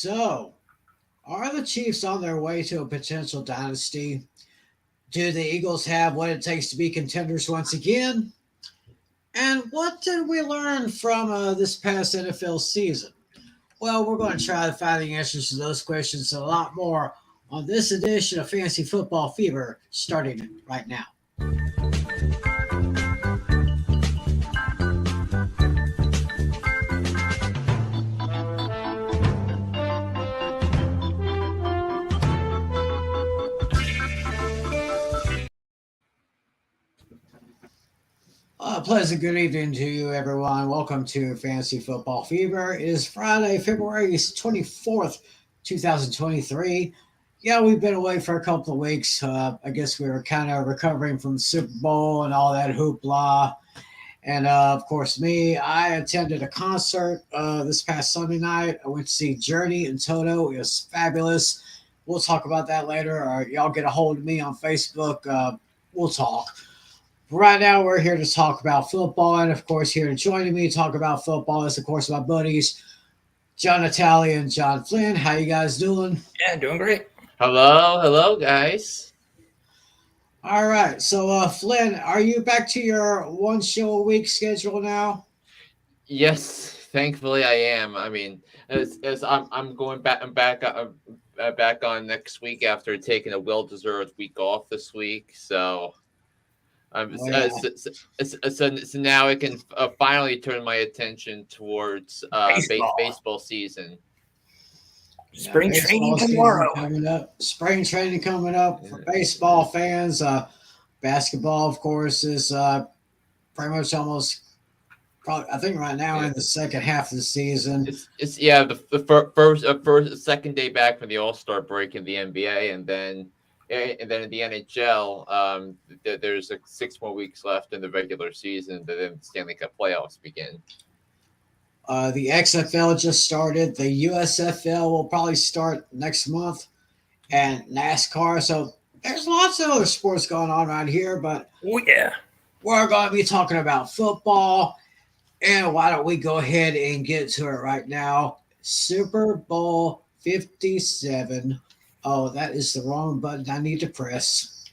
So, are the Chiefs on their way to a potential dynasty? Do the Eagles have what it takes to be contenders once again? And what did we learn from this past NFL season? Well, we're going to try to find the answers to those questions and a lot more on this edition of Fantasy Football Fever starting right now. Pleasant good evening to you, everyone. Welcome to Fantasy Football Fever. It is Friday, February 24th, 2023. Yeah, we've been away for a couple of weeks. I guess we were kind of recovering from the Super Bowl and all that hoopla. And of course, I attended a concert this past Sunday night. I went to see Journey and Toto. It was fabulous. We'll talk about that later. Or y'all get a hold of me on Facebook. We'll talk. Right now, we're here to talk about football, and of course, here joining me to talk about football is, of course, my buddies, John Natali and John Flynn. How you guys doing? Yeah, doing great. Hello, guys. All right, so Flynn, are you back to your one show a week schedule now? Yes, thankfully I am. I mean, as I'm going back. I'm back on next week after taking a well-deserved week off this week. So. So now I can finally turn my attention towards baseball season. Spring training tomorrow. Coming up. Spring training coming up for baseball fans. Basketball, of course, is pretty much almost. Probably, I think right now in the second half of the season. It's the second day back from the All-Star break in the NBA, and then in the NHL, there's 6 more weeks left in the regular season, and then the Stanley Cup playoffs begin. The XFL just started. The USFL will probably start next month, and NASCAR. So there's lots of other sports going on right here, but we're going to be talking about football. And why don't we go ahead and get to it right now? Super Bowl 57. Oh, that is the wrong button I need to press.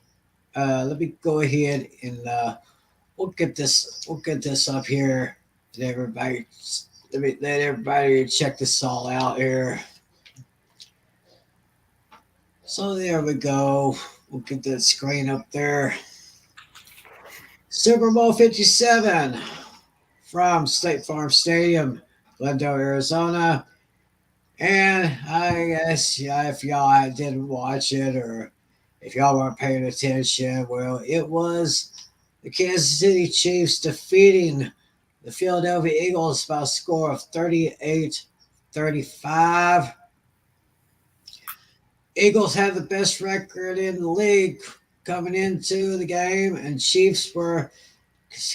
Let me go ahead and we'll get this up here. Let everybody check this all out here. So there we go. We'll get that screen up there. Super Bowl 57 from State Farm Stadium, Glendale, Arizona. And I guess, if y'all didn't watch it or if y'all weren't paying attention, well, it was the Kansas City Chiefs defeating the Philadelphia Eagles by a score of 38-35. Eagles had the best record in the league coming into the game, and Chiefs were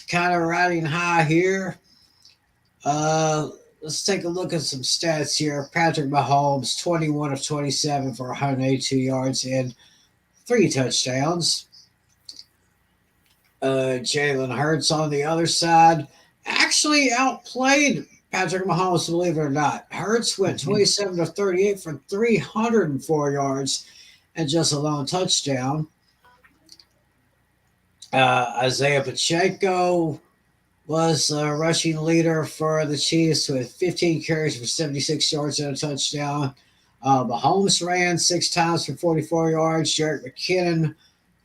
kind of riding high here. Let's take a look at some stats here. Patrick Mahomes, 21 of 27 for 182 yards and 3 touchdowns. Jalen Hurts on the other side actually outplayed Patrick Mahomes, believe it or not. Hurts went 27 of 38 for 304 yards and just a lone touchdown. Isaiah Pacheco was a rushing leader for the Chiefs with 15 carries for 76 yards and a touchdown. Mahomes ran 6 times for 44 yards. Jerick McKinnon,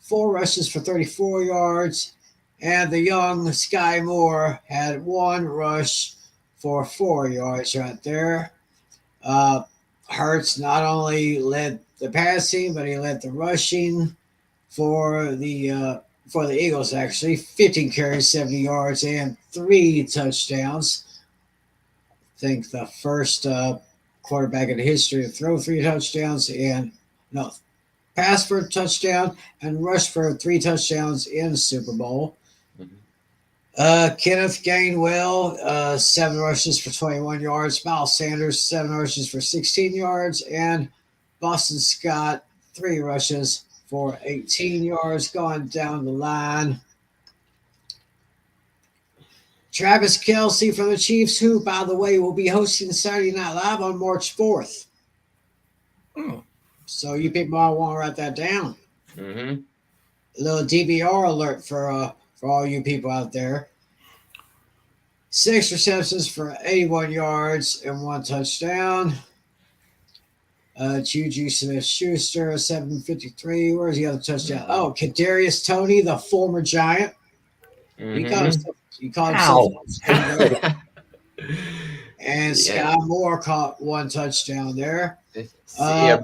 4 rushes for 34 yards. And the young Sky Moore had 1 rush for 4 yards right there. Hurts not only led the passing, but he led the rushing for the Eagles, actually. 15 carries, 70 yards, and 3 touchdowns. I think the first quarterback in the history to throw 3 touchdowns pass for a touchdown and rush for 3 touchdowns in the Super Bowl. Kenneth Gainwell, 7 rushes for 21 yards. Miles Sanders, 7 rushes for 16 yards. And Boston Scott, 3 rushes for 18 yards. Going down the line, Travis Kelce for the Chiefs, who, by the way, will be hosting Saturday Night Live on March 4th. Hmm. So you people might want to write that down. Mm-hmm. A little DVR alert for all you people out there. 6 receptions for 81 yards and 1 touchdown. Juju Smith-Schuster, 753. Where's the other touchdown? Oh, Kadarius Toney, the former Giant. He caught Mm-hmm. himself. He caught himself How? a touchdown there. And Yeah. Sky Moore caught 1 touchdown there. Yeah.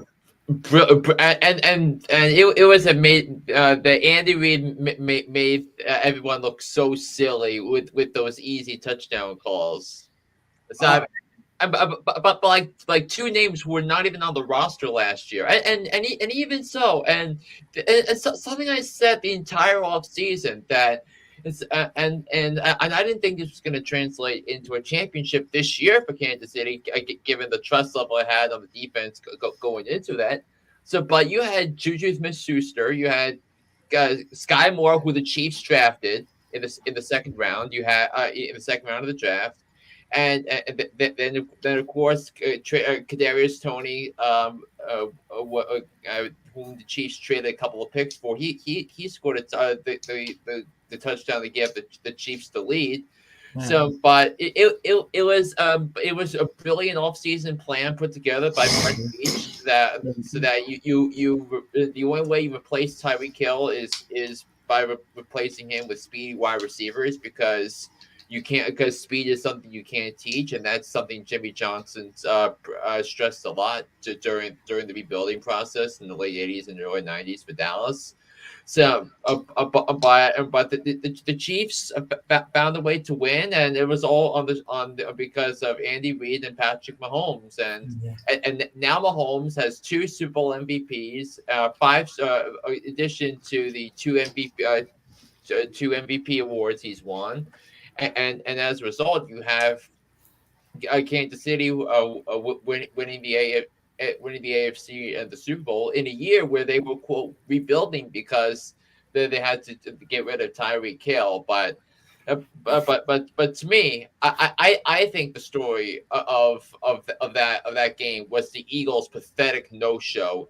And it was the Andy Reid made everyone look so silly with those easy touchdown calls. So but like two names who were not even on the roster last year, and even so, and it's something I said the entire off season that it's and I didn't think this was going to translate into a championship this year for Kansas City, given the trust level I had on the defense going into that. So, but you had Juju Smith-Schuster, you had Sky Moore, who the Chiefs drafted in the second round. You had in the second round of the draft. Then of course Kadarius Toney, whom the Chiefs traded a couple of picks for, he scored the touchdown that gave the Chiefs the lead. So, but it was a brilliant offseason plan put together by Brett Veach that so that you the only way you replace Tyreek Hill is by replacing him with speedy wide receivers because you can't because speed is something you can't teach, and that's something Jimmy Johnson's stressed a lot during the rebuilding process in the late '80s and early '90s for Dallas. So, but the Chiefs found a way to win, and it was all because of Andy Reid and Patrick Mahomes, and now Mahomes has 2 Super Bowl MVPs, five addition to the two MVP awards he's won, and as a result, you have Kansas City winning winning the AFC and the Super Bowl in a year where they were quote rebuilding because they had to get rid of Tyreek Hill. But to me, I think the story of that game was the Eagles' pathetic no-show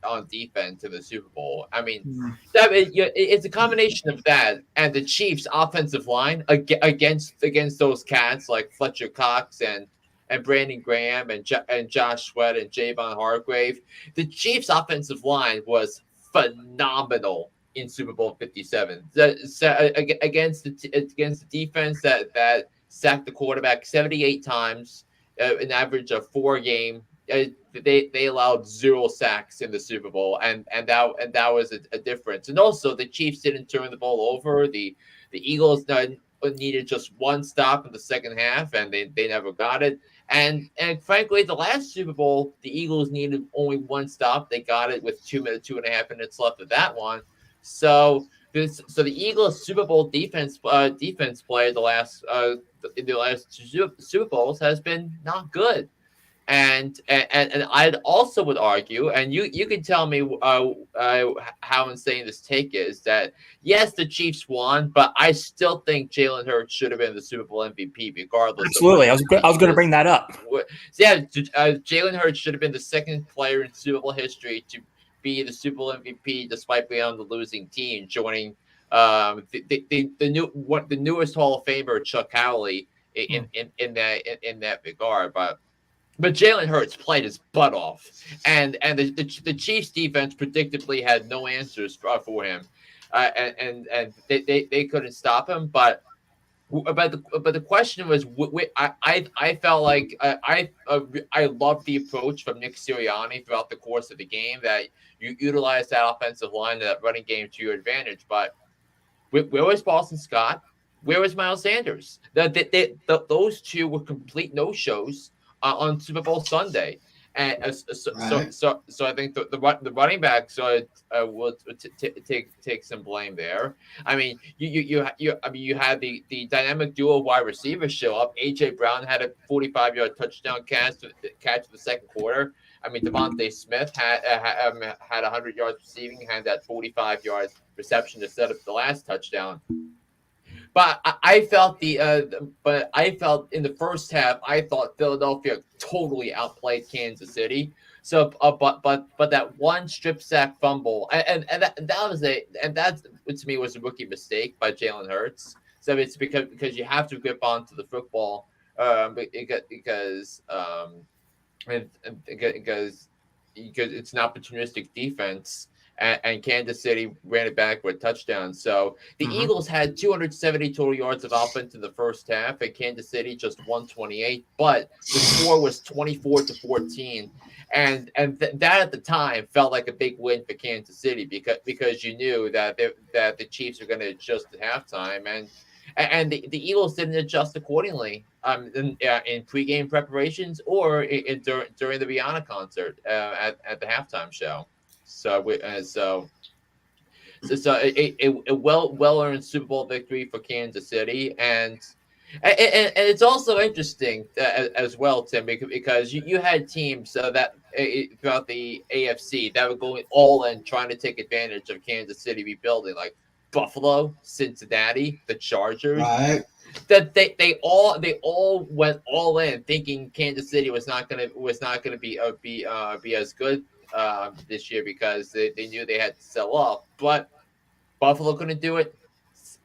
on defense in the Super Bowl. I mean, it's a combination of that and the Chiefs' offensive line against those cats like Fletcher Cox and Brandon Graham and Josh Sweat and Javon Hargrave. The Chiefs' offensive line was phenomenal in Super Bowl 57 against the defense that sacked the quarterback 78 times, an average of 4 a game. They allowed 0 sacks in the Super Bowl, and that was a difference. And also, the Chiefs didn't turn the ball over. The Eagles needed just 1 stop in the second half, and they never got it. And frankly, the last Super Bowl, the Eagles needed only 1 stop. They got it with 2.5 minutes left of that one. So the Eagles Super Bowl defense play the last Super Bowls has been not good. And I also would argue, and you can tell me how insane this take is, that yes, the Chiefs won, but I still think Jalen Hurts should have been the Super Bowl MVP regardless. Absolutely, I was going to bring that up. Yeah, Jalen Hurts should have been the second player in Super Bowl history to be the Super Bowl MVP despite being on the losing team, joining the newest Hall of Famer Chuck Howley in that regard, But Jalen Hurts played his butt off, and the Chiefs defense predictably had no answers for him, and they couldn't stop him. But the question was, I felt like I loved the approach from Nick Sirianni throughout the course of the game that you utilize that offensive line, that running game to your advantage. But where was Boston Scott? Where was Miles Sanders? Those two were complete no-shows on Super Bowl Sunday, and so I think the running backs will take some blame there. I mean, you had the dynamic duo wide receivers show up. AJ Brown had a 45-yard touchdown catch in the second quarter. I mean, Devontae Smith had 100 yards receiving, had that 45-yard reception to set up the last touchdown. But I felt in the first half, I thought Philadelphia totally outplayed Kansas City. But that one strip sack fumble, that to me was a rookie mistake by Jalen Hurts. So it's because you have to grip onto the football, because it's an opportunistic defense. And Kansas City ran it back with a touchdown. So the Eagles had 270 total yards of offense in the first half, and Kansas City just 128. But the score was 24-14, and that at the time felt like a big win for Kansas City because you knew that the Chiefs are going to adjust at halftime, and the Eagles didn't adjust accordingly in pregame preparations or during the Rihanna concert at the halftime show. So a well earned Super Bowl victory for Kansas City, and it's also interesting as well, Tim, because you had teams that throughout the AFC that were going all in trying to take advantage of Kansas City rebuilding, like Buffalo, Cincinnati, the Chargers. Right. That they all went all in, thinking Kansas City was not gonna be as good this year because they knew they had to sell off. But Buffalo couldn't do it.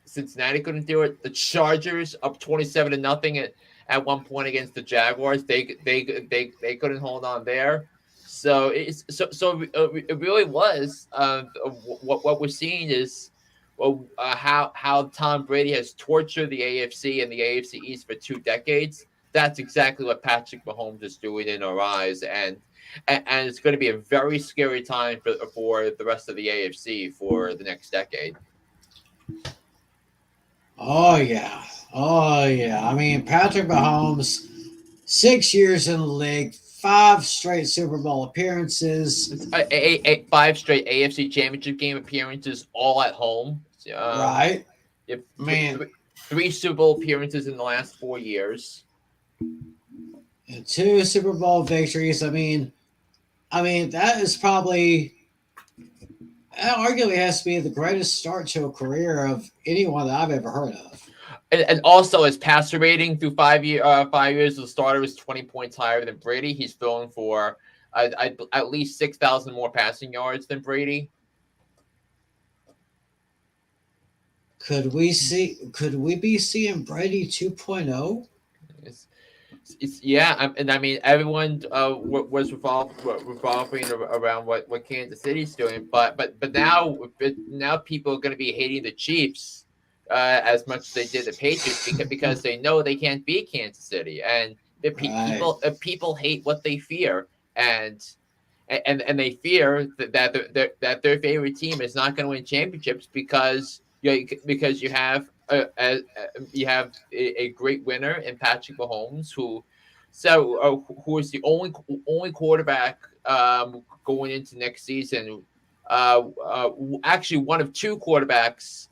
Cincinnati couldn't do it. The Chargers up 27-0 at one point against the Jaguars. They couldn't hold on there. So it really was what we're seeing is how Tom Brady has tortured the AFC and the AFC East for 2 decades. That's exactly what Patrick Mahomes is doing in our eyes, and it's going to be a very scary time for the rest of the AFC for the next decade. Oh yeah. I mean, Patrick Mahomes, 6 years in the league, 5 straight Super Bowl appearances, 5 straight AFC Championship game appearances, all at home. Right? Man, 3 Super Bowl appearances in the last 4 years, and 2 Super Bowl victories. I mean, that is probably, that arguably has to be the greatest start to a career of anyone that I've ever heard of. and also his passer rating through 5 years, the starter is 20 points higher than Brady. He's throwing for at least 6,000 more passing yards than Brady. Could we be seeing Brady 2.0? And I mean everyone was revolving around what Kansas City's doing, but now people are going to be hating the Chiefs as much as they did the Patriots because they know they can't beat Kansas City, and people hate what they fear, and they fear that their favorite team is not going to win championships because you have a great winner in Patrick Mahomes, who is the only quarterback going into next season. Actually, one of 2 quarterbacks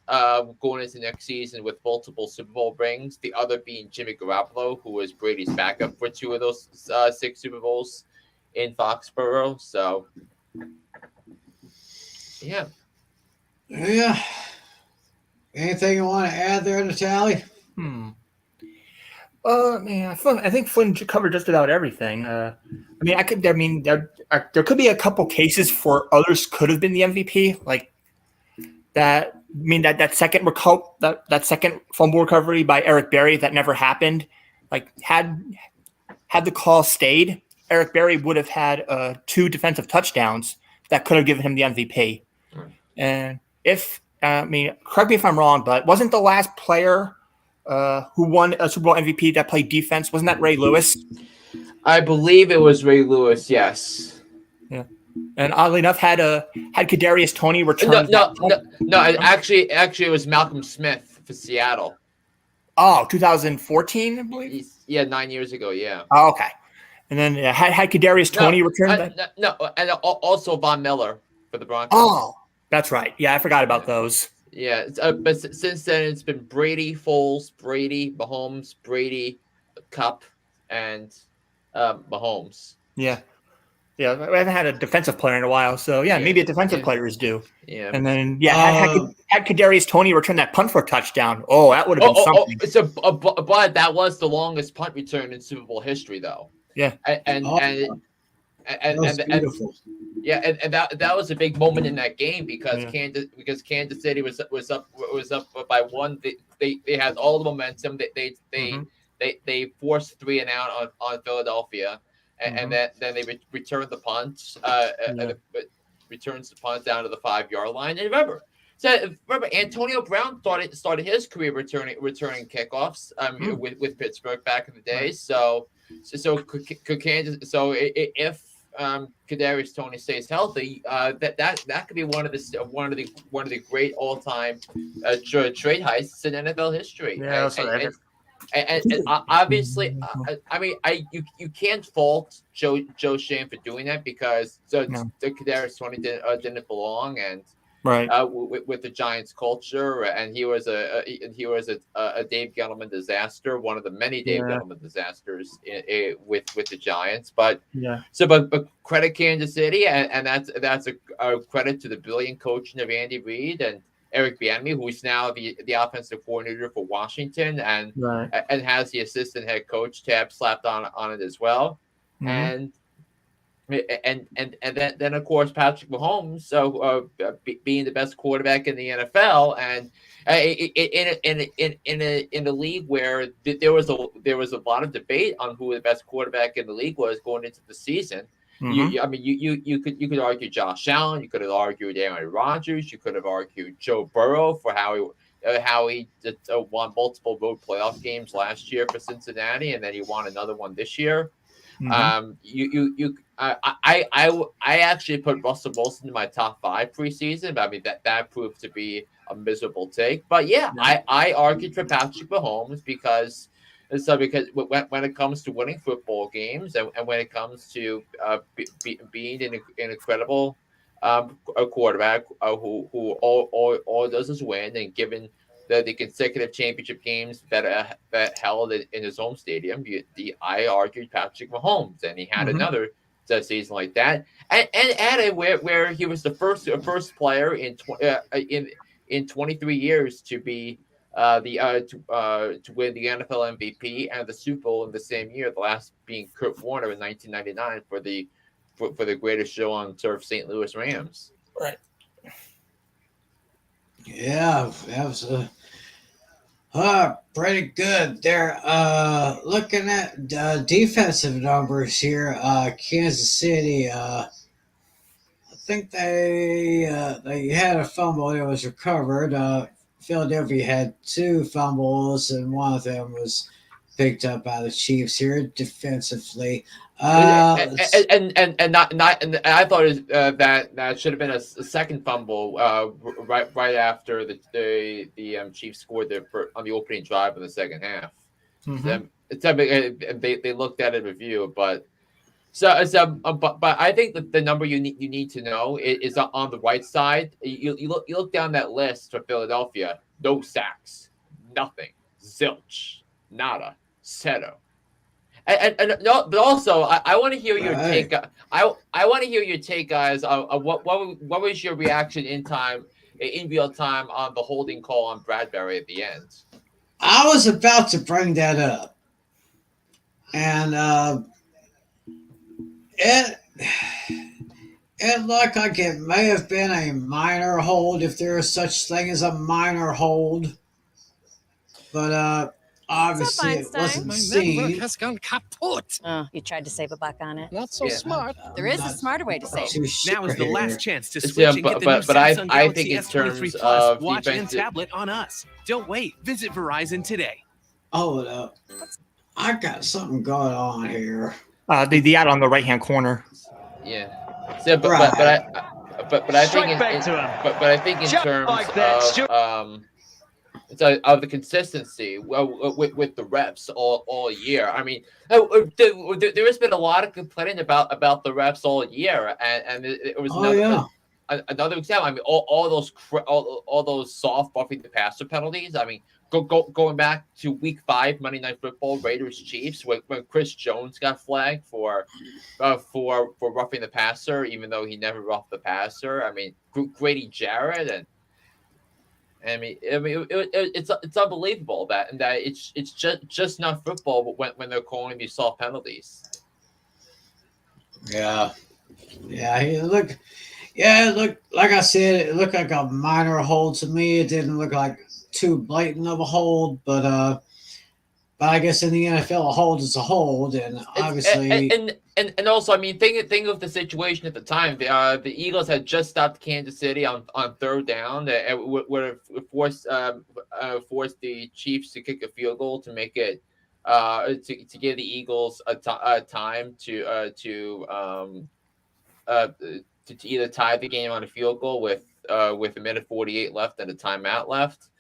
going into next season with multiple Super Bowl rings. The other being Jimmy Garoppolo, who was Brady's backup for 2 of those 6 Super Bowls in Foxborough. So, yeah. Anything you want to add there, Natalie? I think Flynn covered just about everything. There could be a couple cases for others could have been the MVP, like that. That second fumble recovery by Eric Berry that never happened. Like had the call stayed, Eric Berry would have had 2 defensive touchdowns that could have given him the MVP. And correct me if I'm wrong, but wasn't the last player who won a Super Bowl MVP that played defense, wasn't that Ray Lewis? I believe it was Ray Lewis. Yes. Yeah. And oddly enough, had Kadarius Toney returned. No. Actually, it was Malcolm Smith for Seattle. Oh, 2014, I believe. Yeah, 9 years ago. Yeah. Oh, okay. And then had Kadarius Toney returned. And also Von Miller for the Broncos. Oh, that's right. Yeah, I forgot about those. Yeah, but since then it's been Brady, Foles, Brady, Mahomes, Brady, Cup, and Mahomes. Yeah. We haven't had a defensive player in a while, so maybe a defensive player is due. Yeah, and then had Kadarius Toney return that punt for a touchdown. Oh, that would have been something. But that was the longest punt return in Super Bowl history, though. Yeah, and That was beautiful. And that was a big moment in that game because Kansas City was up by one. They had all the momentum. They forced 3 and out on Philadelphia, and then they returned the punt. Returns the punt down to the 5-yard line. And remember, Antonio Brown started his career returning kickoffs with Pittsburgh back in the day. Right. So could Kansas? So if Kadarius Toney stays healthy, that could be one of the great all-time trade heists in NFL history. Yeah, and obviously, I mean, you can't fault Joe Shane for doing that because the Kadarius Toney didn't belong and with the Giants culture, and he was a Dave Gettleman disaster, one of the many Dave Gettleman disasters with the Giants. But credit Kansas City, and that's a credit to the brilliant coaching of Andy Reid and Eric Bieniemy, who's now the offensive coordinator for Washington, and has the assistant head coach tab slapped on it as well, and then of course Patrick Mahomes, so being the best quarterback in the NFL, and in a league where there was a lot of debate on who the best quarterback in the league was going into the season. You could argue Josh Allen, you could have argued Aaron Rodgers, you could have argued Joe Burrow for how he won multiple road playoff games last year for Cincinnati, and then he won another one this year. I actually put Russell Wilson in my top 5 preseason, but I mean that proved to be a miserable take. But I argued for Patrick Mahomes because when it comes to winning football games and when it comes to being an incredible a quarterback who all does is win, and given the consecutive championship games that held in his home stadium, I argued Patrick Mahomes, and he had another season like that, and added where he was the first player in 23 years to be to win the NFL MVP and the Super Bowl in the same year. The last being Kurt Warner in 1999 for the greatest show on turf, St. Louis Rams. Right. Yeah, that was pretty good. They're looking at defensive numbers here. Kansas City. I think they had a fumble that was recovered. Philadelphia had 2 fumbles, and one of them was picked up by the Chiefs here defensively. And I thought that should have been a second fumble right after the Chiefs scored on the opening drive in the second half. They looked at it in review, but I think that the number you need to know is on the right side. You look down that list for Philadelphia. No sacks, nothing, zilch, nada, zero. And no, but also I want to hear your take. I want to hear your take, guys. What was your reaction in real time on the holding call on Bradbury at the end? I was about to bring that up, and it looked like it may have been a minor hold, if there is such thing as a minor hold, but obviously it wasn't seen. My network has gone kaput. Oh, you tried to save a buck on it? Not so smart. There is a smarter way to save. Now is the last chance to switch and get the new Samsung I think Galaxy in S23 terms Plus of watch and defensive tablet on us. Don't wait. Visit Verizon today. Hold up. I got something going on here. The ad on the right-hand corner. Yeah. So, but I think in terms of the consistency with the reps all year. I mean, there has been a lot of complaining about the refs all year, and it was another example. I mean, all those soft buffing the passer penalties. I mean, going back to Week 5 Monday Night Football, Raiders Chiefs, when Chris Jones got flagged for roughing the passer, even though he never roughed the passer. I mean, Grady Jarrett and. I mean, it's unbelievable that it's just not football when they're calling these soft penalties. Yeah. Yeah, he looked. Yeah, it looked like I said. It looked like a minor hold to me. It didn't look like too blatant of a hold, but I guess in the NFL, a hold is a hold, and It's obviously, and also, I mean, think of the situation at the time. The Eagles had just stopped Kansas City on third down, and would have forced the Chiefs to kick a field goal to make it to give the Eagles a time to either tie the game on a field goal with a minute 48 left and a timeout left.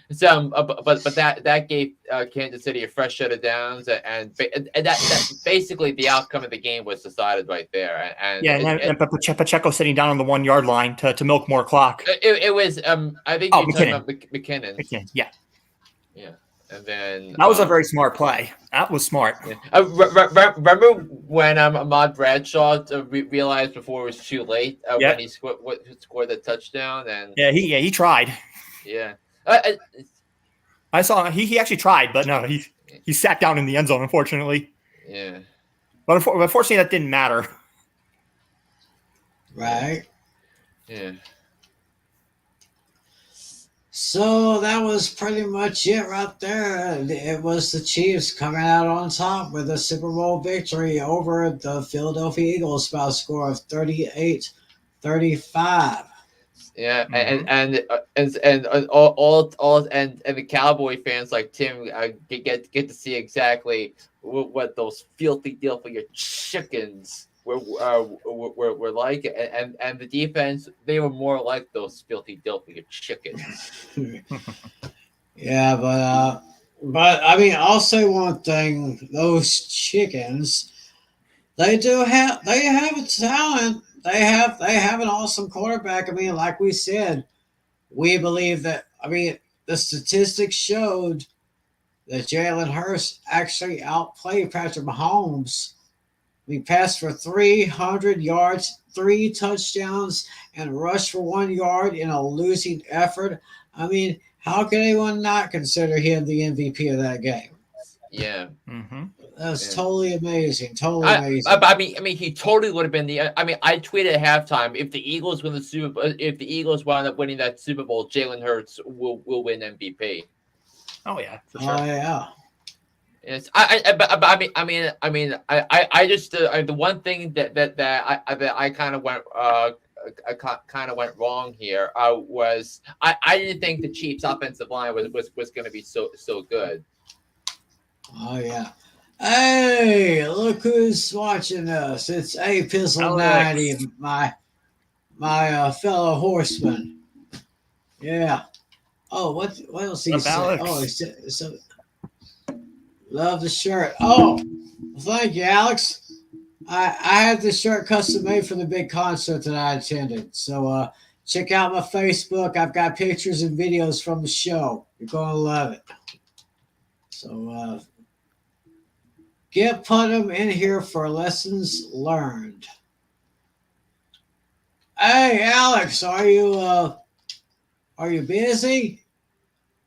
So, but that gave Kansas City a fresh set of downs, and that basically the outcome of the game was decided right there. And Pacheco sitting down on the 1 yard line to milk more clock. It was I think you're talking about McKinnon. Yeah. And then that was a very smart play. That was smart. Yeah. Remember when Ahmad Bradshaw realized before it was too late when he scored the touchdown? And he tried. Yeah. I saw he actually tried, but no, he sat down in the end zone, unfortunately. Yeah. But unfortunately, that didn't matter. Right. Yeah. So that was pretty much it right there. It was the Chiefs coming out on top with a Super Bowl victory over the Philadelphia Eagles by a score of 38-35. Yeah, and all and the Cowboy fans like Tim get to see exactly what those filthy chickens were like, and the defense, they were more like those filthy chickens. Yeah, but I mean, I'll say one thing: those chickens, they have a talent. They have an awesome quarterback. I mean, like we said, we believe that. I mean, the statistics showed that Jalen Hurts actually outplayed Patrick Mahomes. He passed for 300 yards, 3 touchdowns, and rushed for 1 yard in a losing effort. I mean, how can anyone not consider him the MVP of that game? Yeah. Mm-hmm. That's totally amazing. Totally amazing. I mean, he totally would have been the. I mean, I tweeted at halftime, if the Eagles win the Super Bowl, if the Eagles wind up winning that Super Bowl, Jalen Hurts will win MVP. Oh yeah, for sure. Oh yeah. Yes, I just the one thing that I kind of went wrong here was I didn't think the Chiefs' offensive line was going to be so good. Oh yeah. Hey, look who's watching us. It's A Pizzle 90, my fellow horseman. Yeah. Oh, what else he said? Oh, he said so. Love the shirt. Oh, thank you, Alex. I had this shirt custom made for the big concert that I attended. So check out my Facebook. I've got pictures and videos from the show. You're gonna love it. So put them in here for lessons learned. Hey, Alex, are you busy?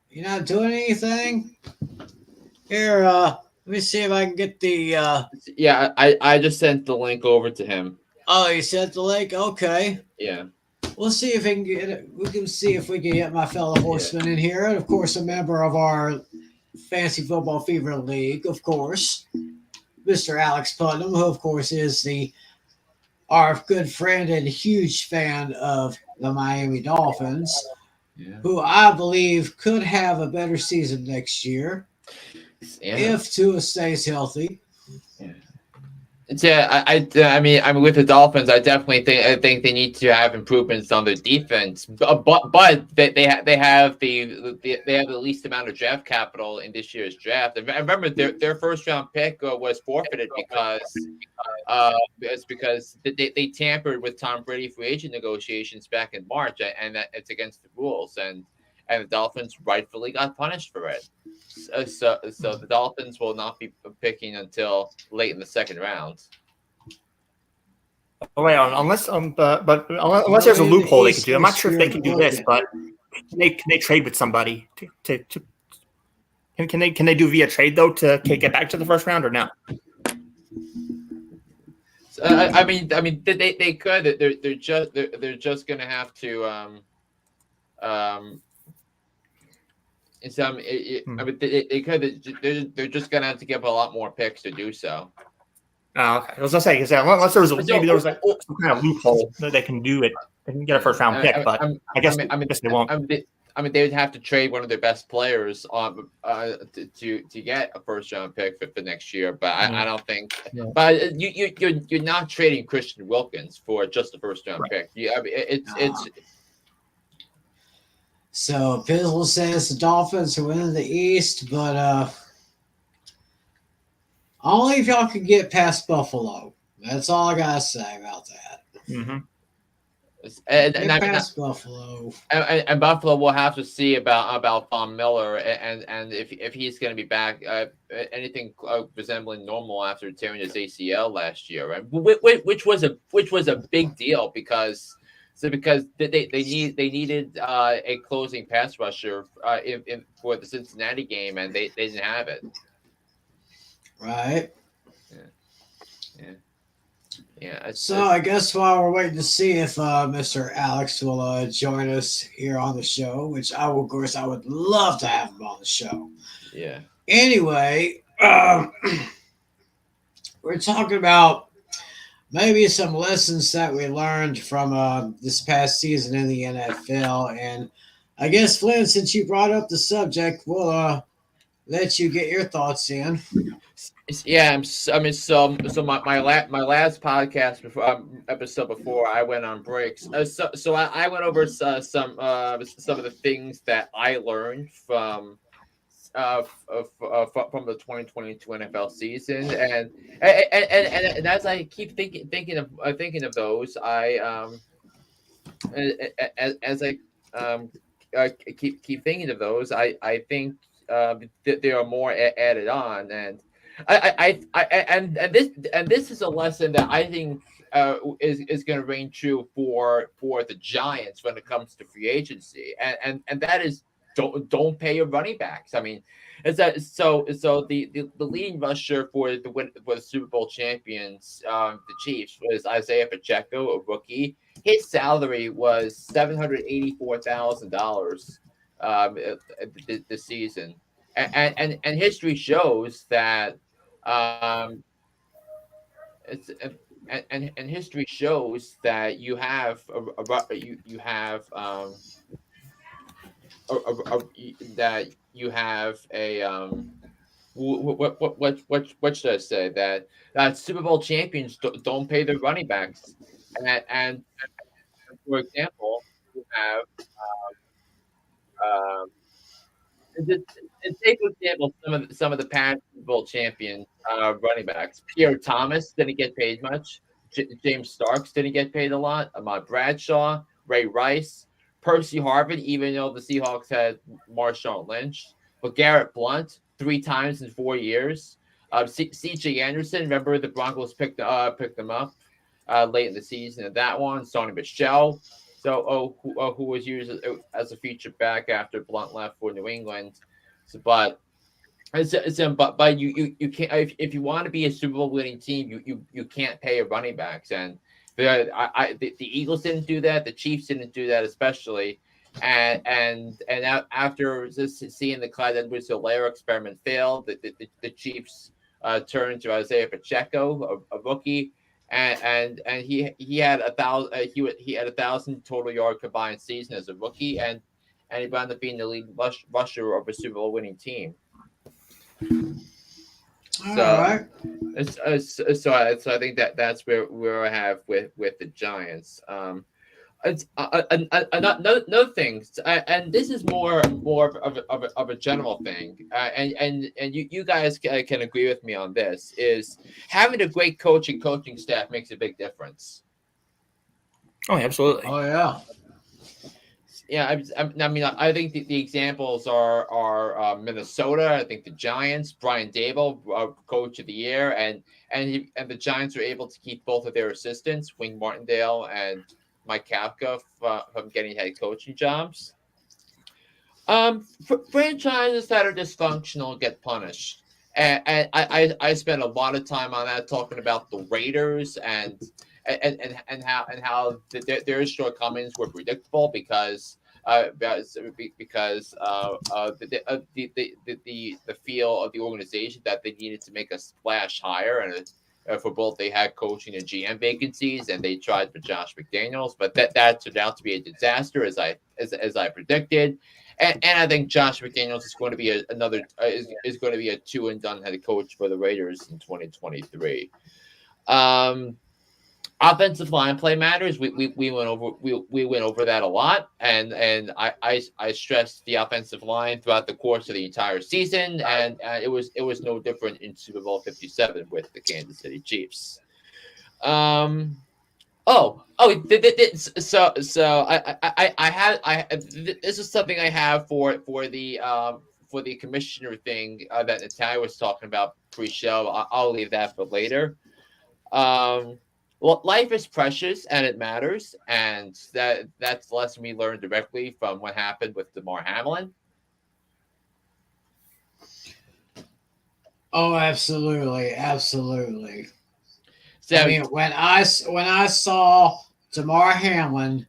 You're not doing anything? Here, let me see if I can get the. Yeah, I just sent the link over to him. Oh, you sent the link? Okay. Yeah. We'll see if we can get it. We can see if we can get my fellow horseman in here, and of course, a member of our Fantasy Football Fever League, of course, Mr. Alex Putnam, who of course is our good friend and huge fan of the Miami Dolphins, who I believe could have a better season next year if Tua stays healthy. Yeah, I mean, with the Dolphins, I definitely think they need to have improvements on their defense. But they have the least amount of draft capital in this year's draft. And remember, their first round pick was forfeited because they tampered with Tom Brady free agent negotiations back in March, and that it's against the rules. And the Dolphins rightfully got punished for it. So the Dolphins will not be picking until late in the second round. Oh, wait, unless unless there's a loophole they can do. I'm not sure if they can do this, but can they trade with somebody can they do via trade though to get back to the first round or no? I mean, they could. They're just gonna have to I mean, they could. They're just gonna have to give a lot more picks to do so. Oh, okay. I was gonna say because unless there was maybe there was like some kind of loophole that they can do it, they can get a first round pick, but I guess they won't. I mean, they would have to trade one of their best players on to get a first round pick for next year. But I don't think. Yeah. But you're not trading Christian Wilkins for just a first round pick. I mean, it's. So Pizzle says the Dolphins are winning the East, but only if y'all can get past Buffalo. That's all I gotta say about that. Mm-hmm. Past Buffalo. And Buffalo will have to see about Von Miller and if he's going to be back anything resembling normal after tearing his ACL last year, right? Which was a big deal because they needed a closing pass rusher for the Cincinnati game, and they didn't have it. Right. Yeah. So I guess while we're waiting to see if Mr. Alex will join us here on the show, which I would love to have him on the show. Yeah. Anyway, we're talking about maybe some lessons that we learned from this past season in the NFL, and I guess Flynn, since you brought up the subject, we'll let you get your thoughts in. Yeah, I mean, so my last podcast episode before I went on breaks. So I went over some of the things that I learned from the 2022 NFL season, and as I keep thinking of those, as I keep thinking of those, I think that there are more added on, and this is a lesson that I think is going to reign true for the Giants when it comes to free agency, and that is don't pay your running backs. I mean, so the leading rusher for the Super Bowl champions, the Chiefs, was Isaiah Pacheco, a rookie. His salary was $784,000 this season, and history shows that history shows that you have that you have a what should I say, that Super Bowl champions don't pay their running backs, and for example, you have take for example some of the past Super Bowl champion running backs. Pierre Thomas didn't get paid much. James Starks didn't get paid a lot. Ahmad Bradshaw, Ray Rice, Percy Harvin, even though the Seahawks had Marshawn Lynch, but Garrett Blunt 3 times in 4 years. C.J. Anderson, remember the Broncos picked them up late in the season at that one. Sonny Michel, who was used as a feature back after Blunt left for New England. But you can't, if you want to be a Super Bowl winning team, you can't pay your running backs, and the Eagles didn't do that. The Chiefs didn't do that, especially. And after seeing the Clyde Edwards-Helaire experiment fail, the Chiefs turned to Isaiah Pacheco, a rookie, and he had 1,000 total yard combined season as a rookie, and he wound up being the lead rusher of a Super Bowl winning team. So I think that's where I have with the Giants. Another thing, and this is more of a general thing, and you guys can agree with me on this, is having a great coaching staff makes a big difference. Oh, absolutely. Oh, yeah. Yeah, I mean, I think the examples are Minnesota. I think the Giants, Brian Daboll, coach of the year, and the Giants were able to keep both of their assistants, Wing Martindale and Mike Kafka, from getting head coaching jobs. Franchises that are dysfunctional get punished, And I spent a lot of time on that talking about the Raiders and how their shortcomings were predictable because the feel of the organization that they needed to make a splash higher and for both they had coaching and GM vacancies and they tried for Josh McDaniels, but that turned out to be a disaster as I predicted. And I think Josh McDaniels is going to be is going to be a 2-and-done head coach for the Raiders in 2023. Offensive line play matters. We went over that a lot, and I stressed the offensive line throughout the course of the entire season, and it was no different in Super Bowl 57 with the Kansas City Chiefs. So this is something I have for the commissioner thing that Natalia was talking about pre-show. I'll leave that for later. Well, life is precious and it matters, and that's the lesson we learned directly from what happened with Damar Hamlin. Oh, absolutely. So, I mean, when I saw Damar Hamlin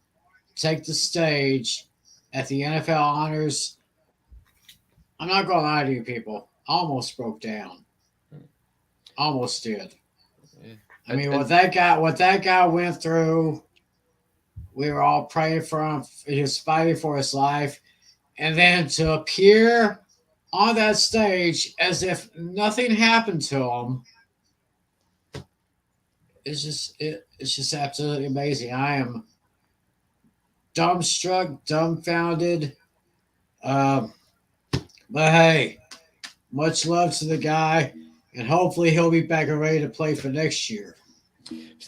take the stage at the NFL honors, I'm not going to lie to you people, I almost broke down. Almost did. I mean, what that guy went through, we were all praying for him. He was fighting for his life. And then to appear on that stage as if nothing happened to him, it's just absolutely amazing. I am dumbfounded. But hey, much love to the guy. And hopefully he'll be back and ready to play for next year.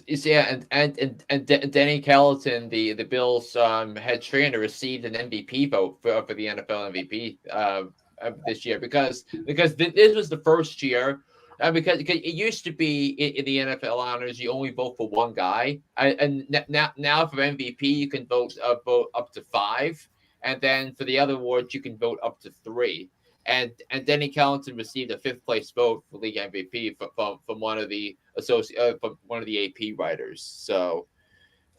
Yeah, and Danny Kelton, the Bills head trainer, received an MVP vote for the NFL MVP this year because this was the first year. Because it used to be in the NFL honors, you only vote for one guy, and now for MVP you can vote up to 5, and then for the other awards you can vote up to 3. And Danny Kelton received a 5th place vote for league MVP from one of the AP writers. So,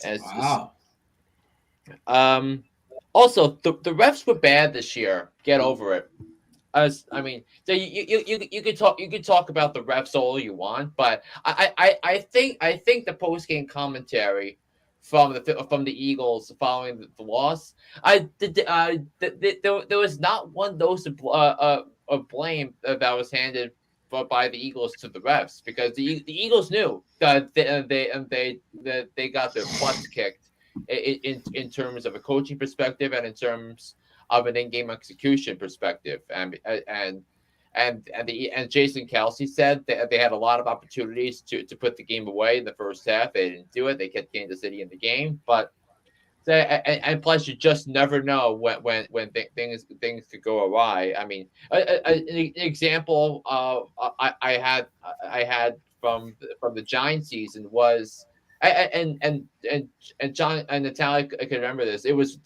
wow. Also, the refs were bad this year. Get over it. I mean, so you could talk about the refs all you want, but I think the post game commentary from the Eagles following the loss, there was not one dose of blame that was handed by the Eagles to the refs because the Eagles knew that they got their butts kicked in terms of a coaching perspective and in terms of an in-game execution perspective, and Jason Kelsey said that they had a lot of opportunities to put the game away in the first half. They didn't do it. They kept Kansas City in the game, but and plus you just never know when things could go awry. I mean, an example I had from the Giants season was. And John and Natalia can remember this. It was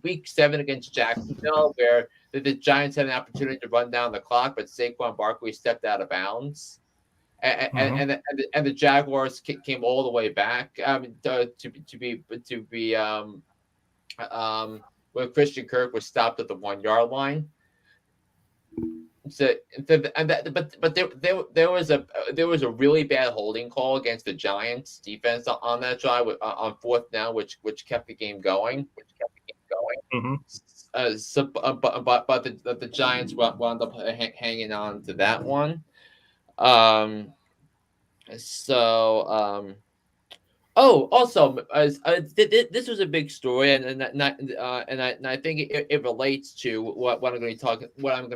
week 7 against Jacksonville where the Giants had an opportunity to run down the clock, but Saquon Barkley stepped out of bounds, and the Jaguars came all the way back to be when Christian Kirk was stopped at the 1-yard line. So, but there was a really bad holding call against the Giants defense on that drive on 4th down, which kept the game going. Mm-hmm. But the Giants wound up hanging on to that one. Also, this was a big story, and I think it relates to what I'm going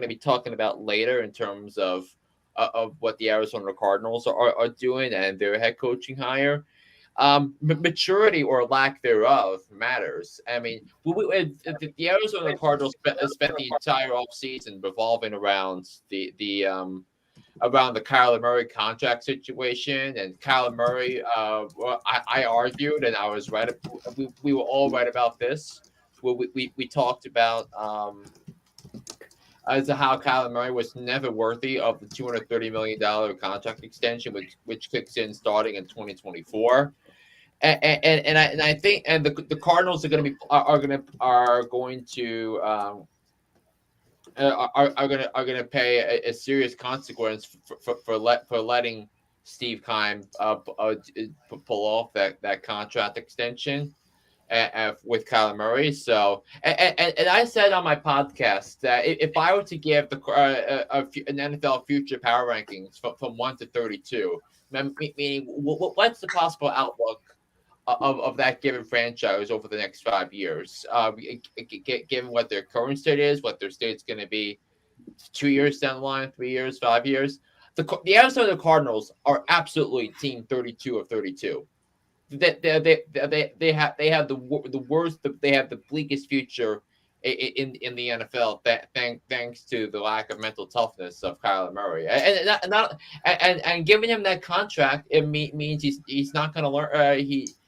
to be talking about later in terms of what the Arizona Cardinals are doing and their head coaching hire. Maturity or lack thereof matters. I mean, the Arizona Cardinals spent the entire offseason revolving around around the Kyler Murray contract situation, and Kyler Murray, I argued, and I was right. We were all right about this. We talked about as to how Kyler Murray was never worthy of the $230 million contract extension, which kicks in starting in 2024. And I think the Cardinals are going to pay a serious consequence for letting Steve Keim pull off that contract extension with Kyler Murray. So, and I said on my podcast that if I were to give an NFL future power rankings from 1 to 32, meaning what's the possible outlook of that given franchise over the next 5 years, given what their current state is, what their state's going to be 2 years down the line, 3 years, 5 years. The Arizona Cardinals are absolutely team 32 of 32. They have the worst. They have the bleakest future in the NFL. Thanks to the lack of mental toughness of Kyler Murray, and giving him that contract, it means he's not going to learn.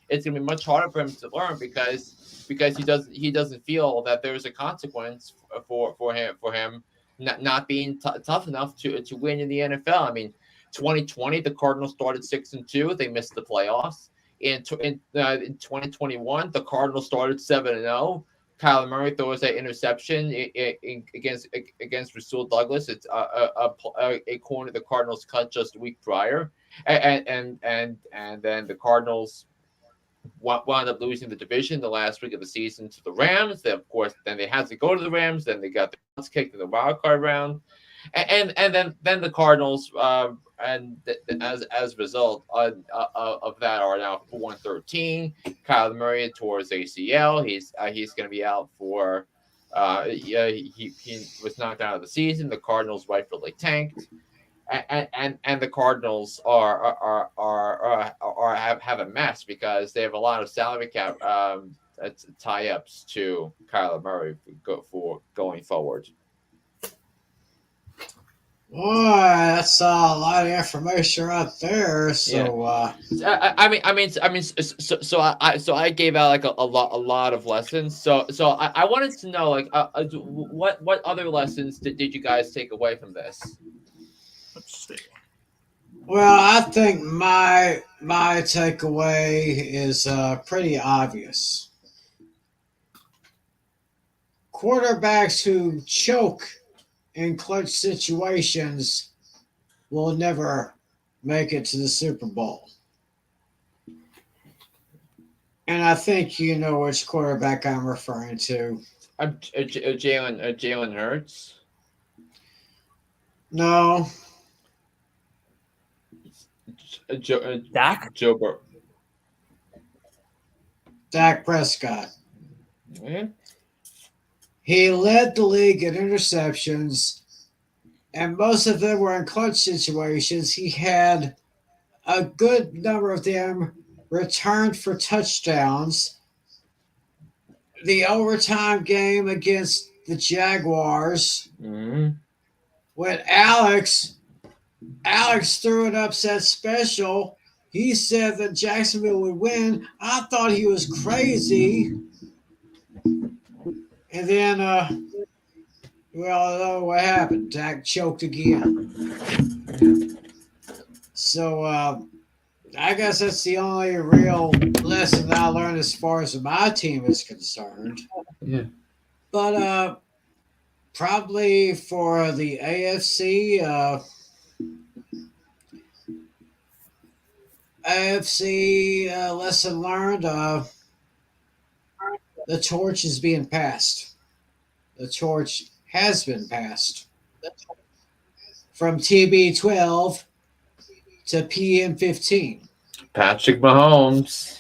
It's going to be much harder for him to learn because he doesn't feel that there's a consequence for him not being tough enough to win in the NFL. I mean, 2020 the Cardinals started 6-2. They missed the playoffs. In 2021 the Cardinals started 7-0. Kyler Murray throws that interception against Rasul Douglas. It's a corner the Cardinals cut just a week prior, and then the Cardinals wound up losing the division the last week of the season to the Rams. Then, of course, they had to go to the Rams. Then they got the butts kicked in the wild card round, and then the Cardinals as a result of that are now 4-13. Kyler Murray tore his ACL. He's going to be out for he was knocked out of the season. The Cardinals rightfully tanked. And the Cardinals have a mess because they have a lot of salary cap tie-ups to Kyler Murray for going forward. Boy, that's a lot of information right there. So, yeah. So I gave out like a lot of lessons. So I wanted to know what other lessons did you guys take away from this? Let's see. Well, I think my takeaway is pretty obvious. Quarterbacks who choke in clutch situations will never make it to the Super Bowl. And I think you know which quarterback I'm referring to. Jalen Hurts? No. Dak? Joe Burrow. Dak Prescott. Mm-hmm. He led the league in interceptions, and most of them were in clutch situations. He had a good number of them returned for touchdowns. The overtime game against the Jaguars, when Alex threw an upset special, he said that Jacksonville would win. I thought he was crazy. And then, we all know what happened. Dak choked again. So, I guess that's the only real lesson I learned as far as my team is concerned. Yeah. But probably for the AFC, lesson learned, the torch is being passed. The torch has been passed from TB12 to PM15. Patrick Mahomes.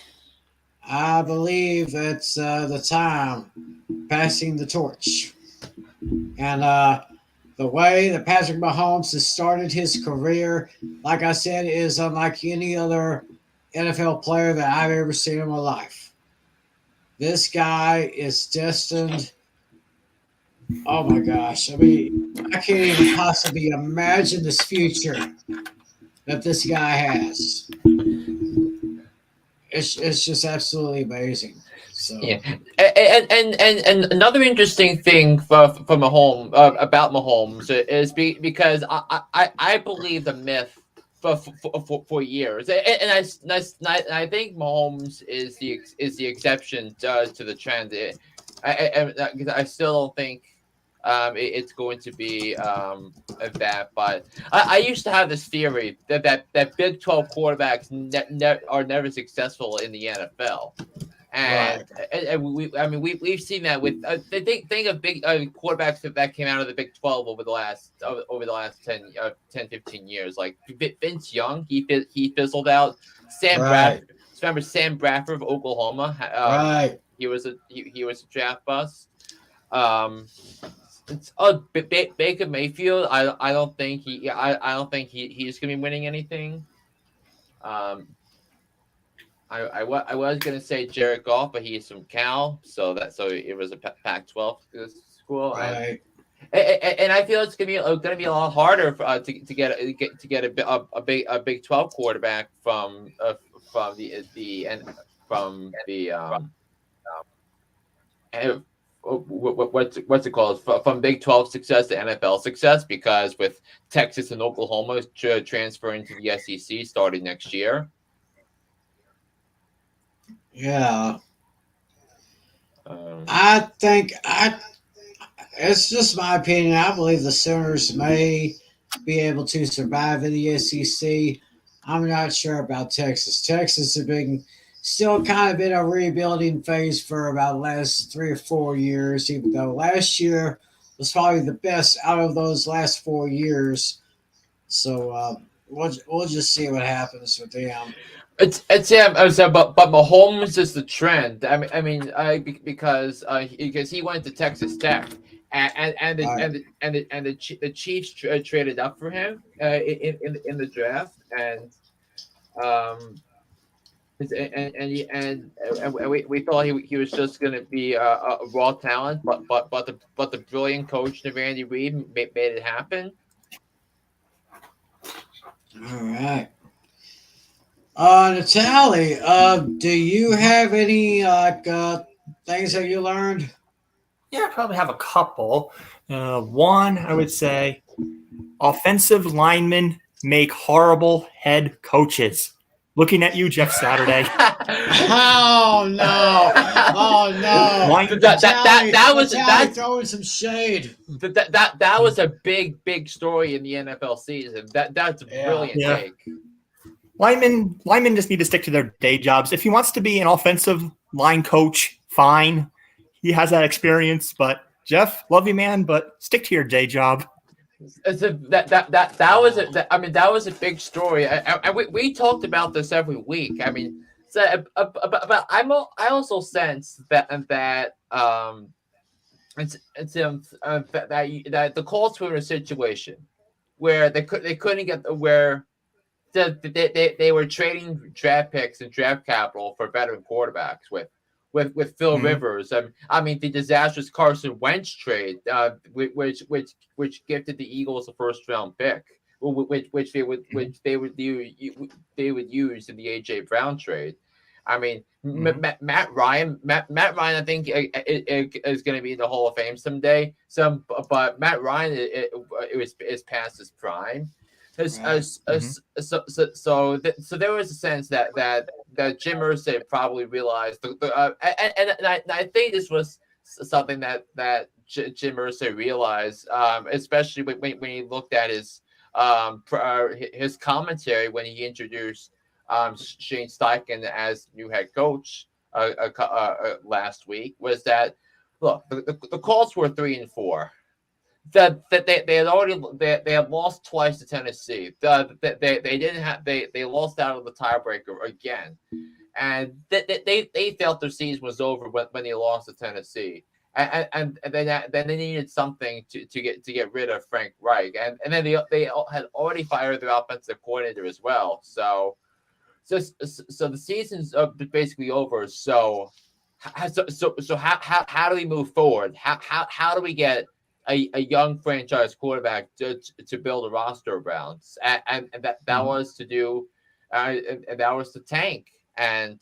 I believe it's the time passing the torch. And the way that Patrick Mahomes has started his career, like I said, is unlike any other NFL player that I've ever seen in my life. This guy is destined. Oh my gosh. I mean, I can't even possibly imagine this future that this guy has. It's just absolutely amazing. So yeah, and another interesting thing for Mahomes about Mahomes is because I believe the myth for years, and I think Mahomes is the exception to the trend. I still don't think it's going to be that, but I used to have this theory that Big 12 quarterbacks are never successful in the NFL. And, right. we've seen that with think of big quarterbacks that came out of the Big 12 over the last 10, 15 years, like Vince Young. He fizzled out. Sam Bradford. Remember Sam Bradford of Oklahoma? Right. He was a draft bust. Baker Mayfield. I don't think he's gonna be winning anything. I was gonna say Jared Goff, but he's from Cal, so it was a Pac-12 school, Right. and I feel it's gonna be a lot harder to get a Big 12 quarterback from what's it called, from Big 12 success to NFL success, because with Texas and Oklahoma transferring to the SEC starting next year. Yeah. I think it's just my opinion. I believe the Sooners may be able to survive in the SEC. I'm not sure about Texas. Texas has been still kind of in a rebuilding phase for about the last 3 or 4 years, even though last year was probably the best out of those last 4 years. So we'll just see what happens with them. But Mahomes is the trend. Because he went to Texas Tech, and the Chiefs traded up for him in the draft, and we thought he was just going to be a raw talent, but the brilliant coach Randy Reed made it happen. All right. Natalie, do you have any things that you learned? Yeah, I probably have a couple. One, I would say, offensive linemen make horrible head coaches. Looking at you, Jeff Saturday. Oh no! Oh no! That was throwing some shade. That was a big story in the NFL season. That's a brilliant take. Linemen just need to stick to their day jobs. If he wants to be an offensive line coach, fine. He has that experience. But Jeff, love you, man, but stick to your day job. That was a big story. We talked about this every week. But I also sense that the Colts were in a situation where they couldn't get where they were trading draft picks and draft capital for veteran quarterbacks with Phil Rivers. The disastrous Carson Wentz trade, which gifted the Eagles a first round pick, which they would use in the AJ Brown trade. Matt Ryan, I think is going to be in the Hall of Fame someday. But Matt Ryan is past his prime. So there was a sense that Jim Irsay probably realized, and I think this was something that Jim Irsay realized, especially when he looked at his commentary when he introduced Shane Steichen as new head coach last week, was that, look, the Colts were 3-4. That they had lost twice to Tennessee. They lost out of the tiebreaker again, and they felt their season was over when they lost to Tennessee, and then they needed something to get rid of Frank Reich, and then they had already fired their offensive coordinator as well. So the season's basically over. So how do we move forward? How do we get a young franchise quarterback to build a roster around, and that was to do, and that was to tank, and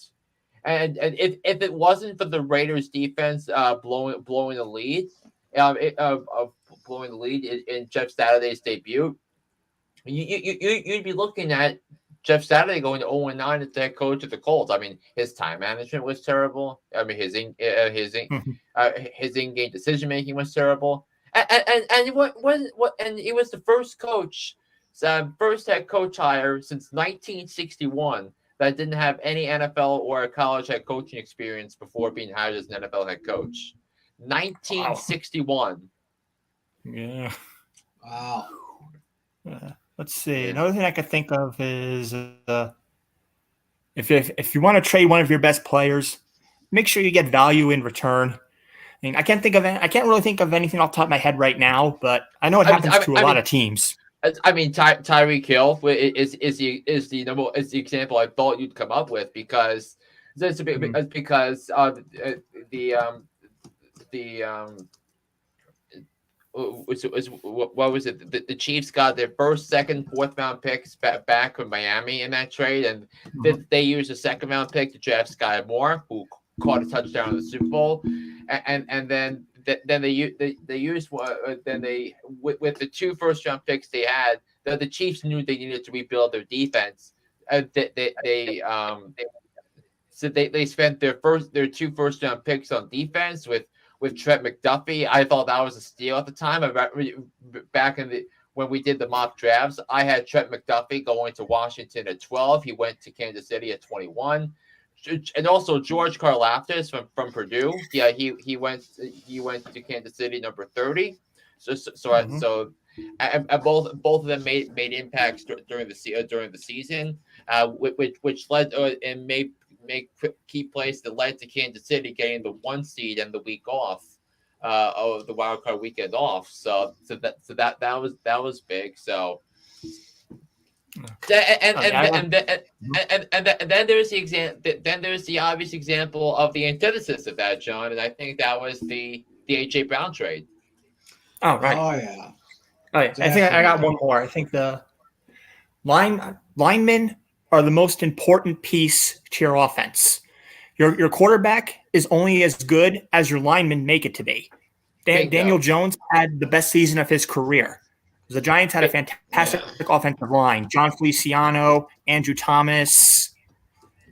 And if it wasn't for the Raiders defense blowing the lead, blowing the lead in Jeff Saturday's debut, you'd be looking at Jeff Saturday going to 0-9 as the head coach of the Colts. I mean, his time management was terrible. I mean, his in-game decision making was terrible. And he was the first head coach hire since 1961 that didn't have any NFL or college head coaching experience before being hired as an NFL head coach. 1961. Yeah. Wow. Let's see. Another thing I could think of is if you want to trade one of your best players, make sure you get value in return. I mean, I can't really think of anything off the top of my head right now, but I know it happens to a lot of teams. I mean, Tyreek Hill is the example I thought you'd come up with because what was it? The Chiefs got their first, second, fourth round picks back from Miami in that trade, and they used a second round pick to draft Sky Moore, who caught a touchdown in the Super Bowl, and then they used with the 2 first round picks they had. The Chiefs knew they needed to rebuild their defense. So they spent their 2 first round picks on defense with Trent McDuffie. I thought that was a steal at the time. Back when we did the mock drafts, I had Trent McDuffie going to Washington at 12. He went to Kansas City at 21. And also George Karlaftis from Purdue. Yeah, he went to Kansas City number 30. So both of them made impacts during the season, which led and made key plays that led to Kansas City getting the 1 seed and the week off, of the wild card weekend off. So that was big. So. And then there's the obvious example of the antithesis of that, John, and I think that was the AJ Brown trade. Oh right. Oh yeah. I think I got one more. I think the linemen are the most important piece to your offense. Your quarterback is only as good as your linemen make it to be. Daniel Jones had the best season of his career. The Giants had a fantastic offensive line. John Feliciano, Andrew Thomas,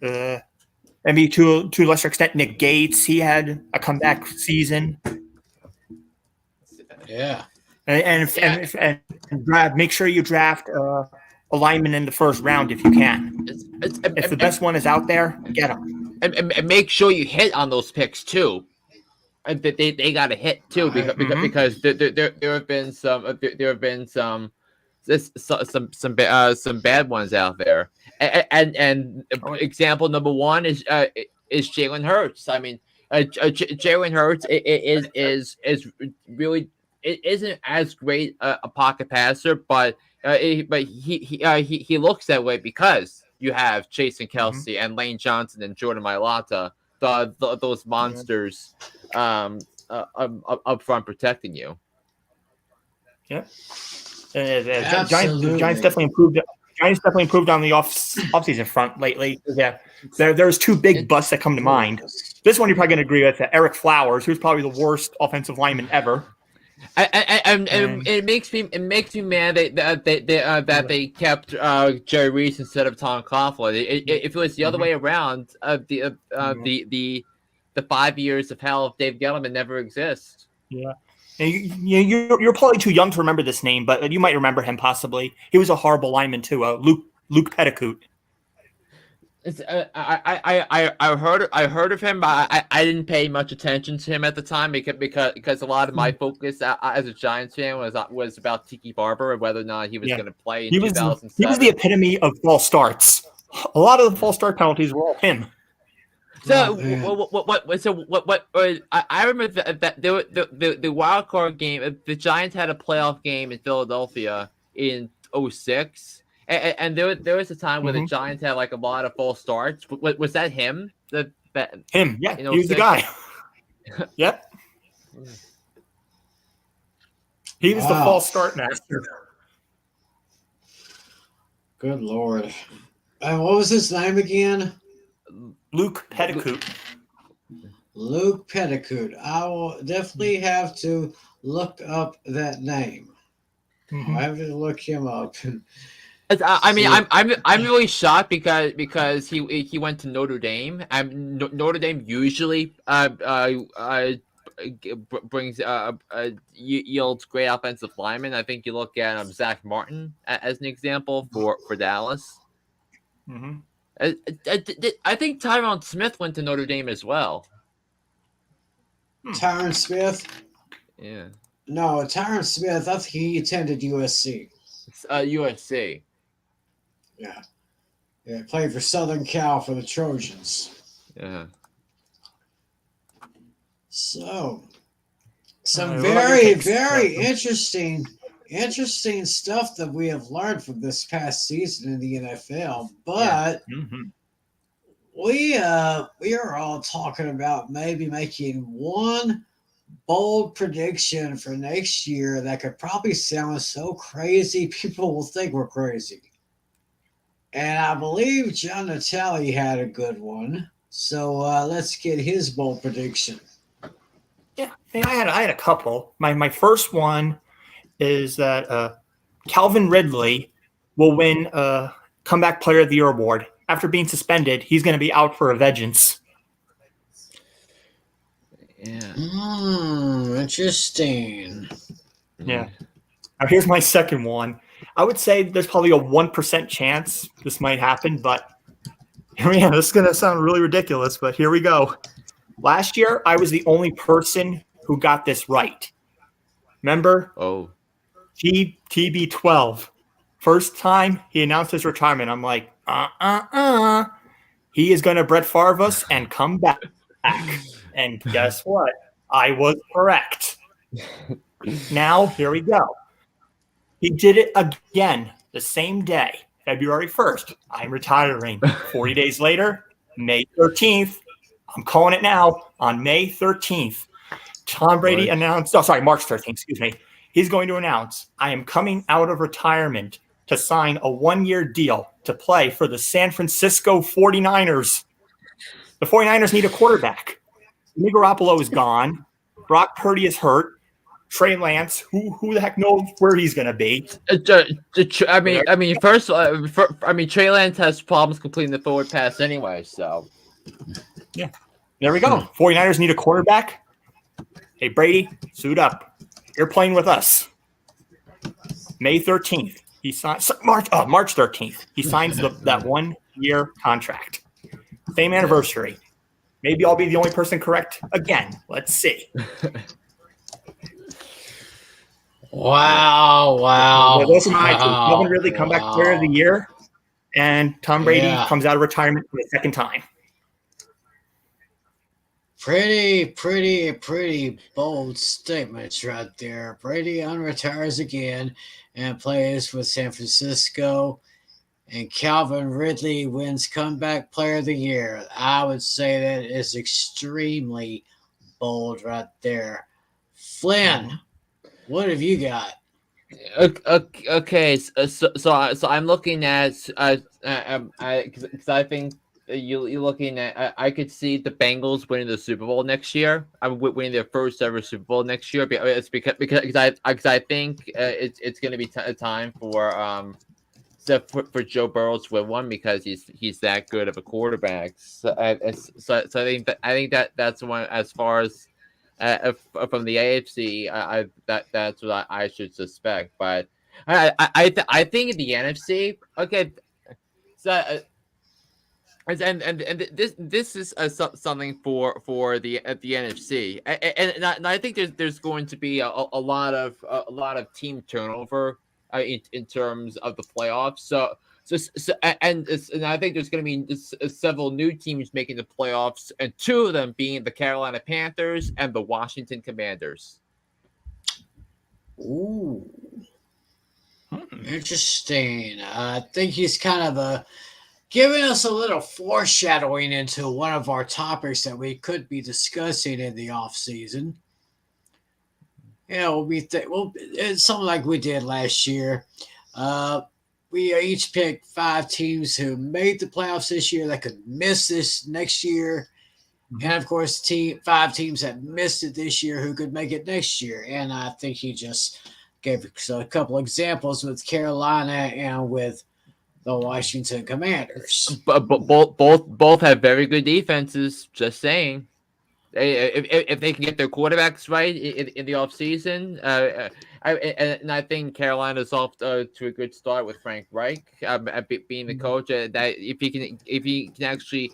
maybe to a lesser extent, Nick Gates. He had a comeback season. Yeah. And make sure you draft a lineman in the first round if you can. If the best one is out there, get him. And make sure you hit on those picks too. And they got to hit too because there have been some bad ones out there. And example number 1 is Jalen Hurts. I mean, Jalen Hurts is really, it isn't as great a pocket passer, but he looks that way because you have Jason Kelsey and Lane Johnson and Jordan Mailata, those monsters up front protecting you. Yeah, the Giants definitely improved. Giants definitely improved on the offseason front lately. Yeah, there's 2 big busts that come to mind. This one you're probably going to agree with: Eric Flowers, who's probably the worst offensive lineman ever. And it makes me mad that they kept Jerry Reese instead of Tom Coughlin. If it was the other way around, the 5 years of hell of Dave Gettleman never exist. Yeah. You're probably too young to remember this name, but you might remember him possibly. He was a horrible lineman too, Luke Petticoat. I heard of him, but I didn't pay much attention to him at the time because a lot of my focus as a Giants fan was about Tiki Barber and whether or not he was going to play in 2007. He was the epitome of false starts. A lot of the false start penalties were all him. So I remember that the wild card game. The Giants had a playoff game in Philadelphia in 2006. And there was a time where the Giants had like a lot of false starts. Was that him? Him, yeah. He was the guy. Yep. He was the false start master. Good Lord. What was his name again? Luke Petticoat. Luke Petticoat. I will definitely have to look up that name. Mm-hmm. I have to look him up. I mean, I'm really shocked because he went to Notre Dame. Notre Dame usually brings yields great offensive linemen. I think you look at Zach Martin as an example for Dallas. Mm-hmm. I think Tyron Smith went to Notre Dame as well. Tyron Smith? Yeah. No, Tyron Smith, I think he attended USC. USC. Yeah. Yeah, played for Southern Cal for the Trojans. Yeah. So, some very, very interesting stuff that we have learned from this past season in the NFL. But we are all talking about maybe making one bold prediction for next year that could probably sound so crazy people will think we're crazy. And I believe John Natale had a good one. So let's get his bold prediction. Yeah, I had a couple. My first one is that Calvin Ridley will win Comeback Player of the Year award. After being suspended, he's going to be out for a vengeance. Yeah. Interesting. Yeah. Now here's my second one. I would say there's probably a 1% chance this might happen, but yeah, this is going to sound really ridiculous, but here we go. Last year, I was the only person who got this right. Remember? Oh. TB12. First time he announced his retirement, I'm like, he is going to Brett Favre us and come back. And guess what? I was correct. Now, here we go. He did it again the same day, February 1st. I'm retiring. 40 days later, May 13th. I'm calling it now. On May 13th, Tom Brady announced, March 13th, excuse me. He's going to announce, I am coming out of retirement to sign a 1-year deal to play for the San Francisco 49ers. The 49ers need a quarterback. Jimmy Garoppolo is gone. Brock Purdy is hurt. Trey Lance, who the heck knows where he's going to be? Trey Lance has problems completing the forward pass anyway, so. Yeah. There we go. 49ers need a quarterback. Hey, Brady, suit up. You're playing with us. May 13th. He signs March 13th. He signs that 1-year contract. Same anniversary. Maybe I'll be the only person correct again. Let's see. Wow. Those are my two. Calvin Ridley, Comeback Player of the Year, and Tom Brady comes out of retirement for the second time. Pretty bold statements right there. Brady unretires again and plays with San Francisco. And Calvin Ridley wins Comeback Player of the Year. I would say that is extremely bold right there. Flynn, what have you got? Okay, so I'm looking at because I think you're looking at I could see the Bengals winning the Super Bowl next year. I'm winning their first ever Super Bowl next year. It's because I think it's going to be a time for Joe Burrow to win one because he's that good of a quarterback. So I think that's one as far as from the AFC. That's what I should suspect. But I think in the NFC, okay. So and this is something for the NFC, and I think there's going to be a lot of team turnover in terms of the playoffs. So and I think there's going to be several new teams making the playoffs, and two of them being the Carolina Panthers and the Washington Commanders. Ooh, interesting. I think he's kind of giving us a little foreshadowing into one of our topics that we could be discussing in the off season. It's something like we did last year. we each picked 5 teams who made the playoffs this year that could miss this next year. And of course, 5 teams that missed it this year who could make it next year. And I think he just gave a couple examples with Carolina and with the Washington Commanders. But both have very good defenses. Just saying. If they can get their quarterbacks right in the offseason, I think Carolina's off to a good start with Frank Reich being the coach. That if he can actually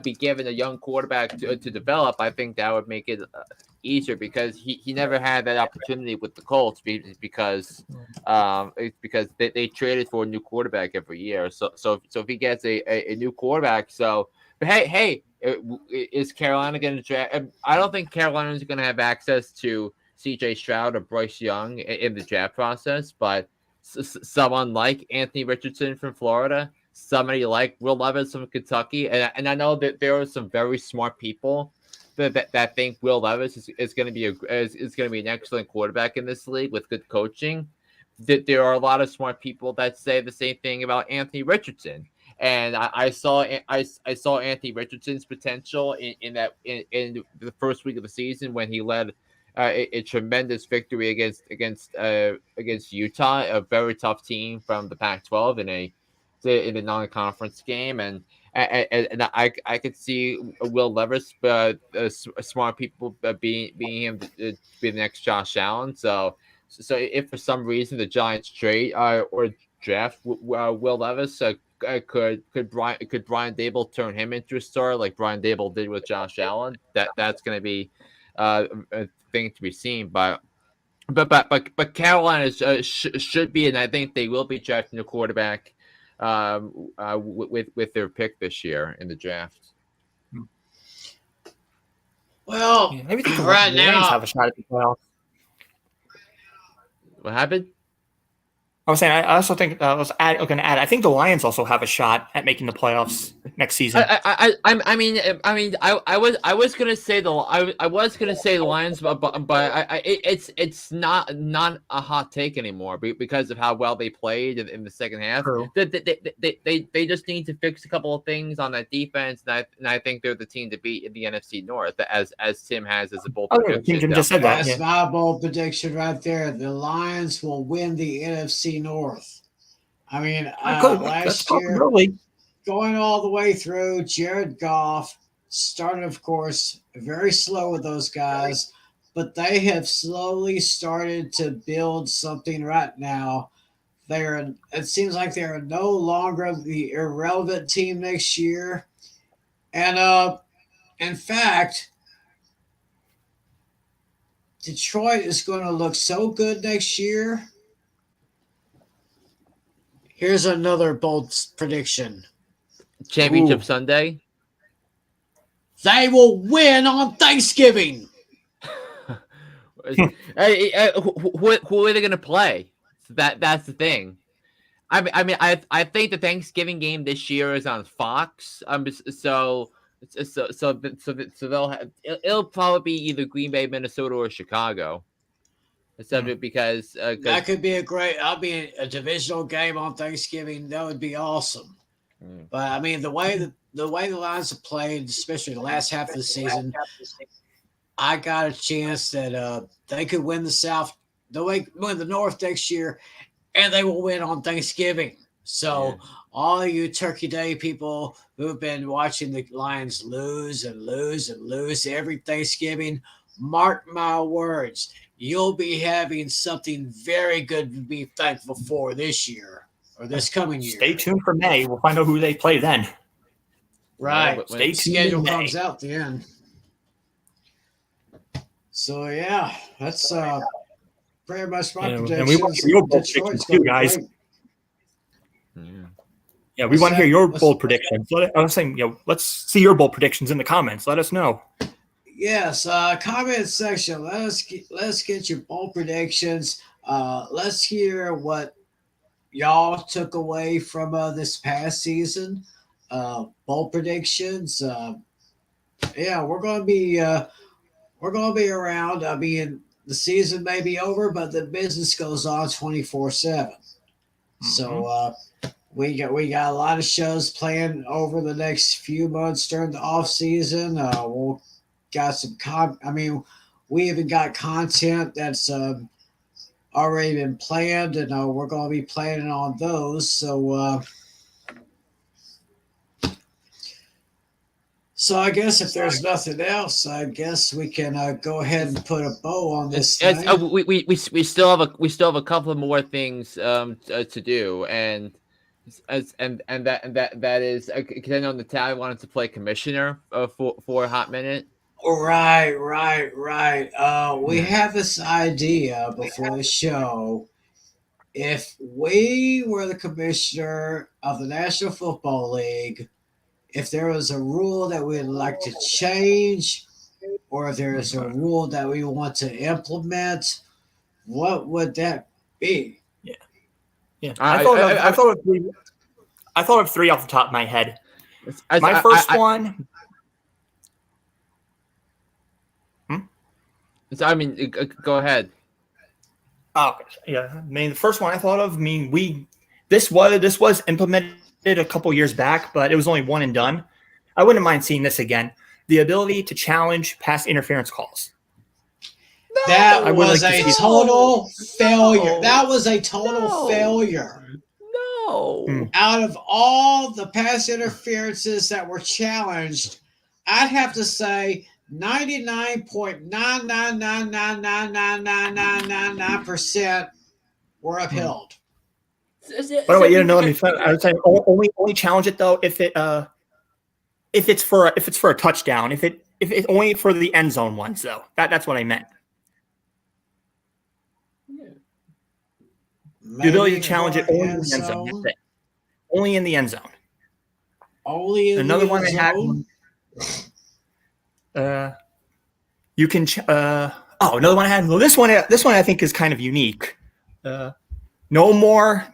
be given a young quarterback to develop, I think that would make it easier because he never had that opportunity with the Colts because they traded for a new quarterback every year. So if he gets a new quarterback, but hey. Is Carolina going to draft? I don't think Carolina is going to have access to C.J. Stroud or Bryce Young in the draft process, but someone like Anthony Richardson from Florida, somebody like Will Levis from Kentucky, and I know that there are some very smart people that think Will Levis is going to be an excellent quarterback in this league with good coaching. That there are a lot of smart people that say the same thing about Anthony Richardson. And I saw Anthony Richardson's potential in the first week of the season when he led a tremendous victory against Utah, a very tough team from the Pac-12 in a non-conference game, and I could see Will Levis, smart people being him to be the next Josh Allen. So if for some reason the Giants trade or draft Will Levis. Could Brian Dable turn him into a star like Brian Dable did with Josh Allen? That's going to be a thing to be seen. But Carolina should be, and I think they will be drafting a quarterback with their pick this year in the draft. Well, maybe the right now have a shot at the playoffs. What happened? I was saying, I also think I was going to add. I think the Lions also have a shot at making the playoffs next season. I was going to say the Lions, but it's not a hot take anymore because of how well they played in the second half. True. They just need to fix a couple of things on that defense, and I think they're the team to beat in the NFC North, as Tim has as a bold prediction. Tim just said that. That's my bold prediction right there. The Lions will win the NFC North. I mean, last year, going all the way through, Jared Goff started, of course, very slow with those guys, but they have slowly started to build something right now. It seems like they're no longer the irrelevant team next year. And in fact, Detroit is going to look so good next year. Here's another bold prediction. Championship Sunday. They will win on Thanksgiving. Who are they going to play? That's the thing. I think the Thanksgiving game this year is on Fox. So they'll have, it'll probably be either Green Bay, Minnesota, or Chicago. Because that could be I'll be a divisional game on Thanksgiving. That would be awesome. But I mean, the way the Lions have played, especially the last half of the season, I got a chance that they could win the South, win the North next year, and they will win on Thanksgiving. So all of you Turkey Day people who've been watching the Lions lose and lose and lose every Thanksgiving, mark my words. You'll be having something very good to be thankful for this year or this coming year. Stay tuned for May. We'll find out who they play then. Right. Stay tuned. Schedule comes out the end. So yeah, that's pretty much my prediction. And we want to hear your bold predictions too, guys. Yeah, we want to hear your bold predictions. I was saying, let's see your bold predictions in the comments. Let us know. Yes, comment section. Let's get your bold predictions. Let's hear what y'all took away from this past season. Bold predictions. We're gonna be around. I mean, the season may be over, but the business goes on 24/7. So we got a lot of shows planned over the next few months during the off season. We'll got some we even got content that's already been planned, and we're going to be planning on those. So I guess if there's nothing else, I guess we can go ahead and put a bow on this thing. We still have a couple of more things to do, and that is because I know Natalia wanted to play commissioner for a hot minute. Right. We have this idea before the show. If we were the commissioner of the National Football League, if there was a rule that we'd like to change, or if there is a rule that we want to implement, what would that be? Yeah. I thought of three off the top of my head. My first one. I mean, go ahead. Oh, yeah. I mean, the first one I thought of. This was implemented a couple years back, but it was only one and done. I wouldn't mind seeing this again. The ability to challenge pass interference calls. That was a total failure. That was a total failure. No. Out of all the pass interferences that were challenged, I'd have to say 99.999999999% were upheld. By the way, let me. I would say only challenge it though if it's for a touchdown. If it's only for the end zone ones though. That's what I meant. The ability to challenge it only in the end zone. That's it. Only in the end zone. Only in another the one end zone? I had. You can. Another one I had. Well, this one I think is kind of unique. No more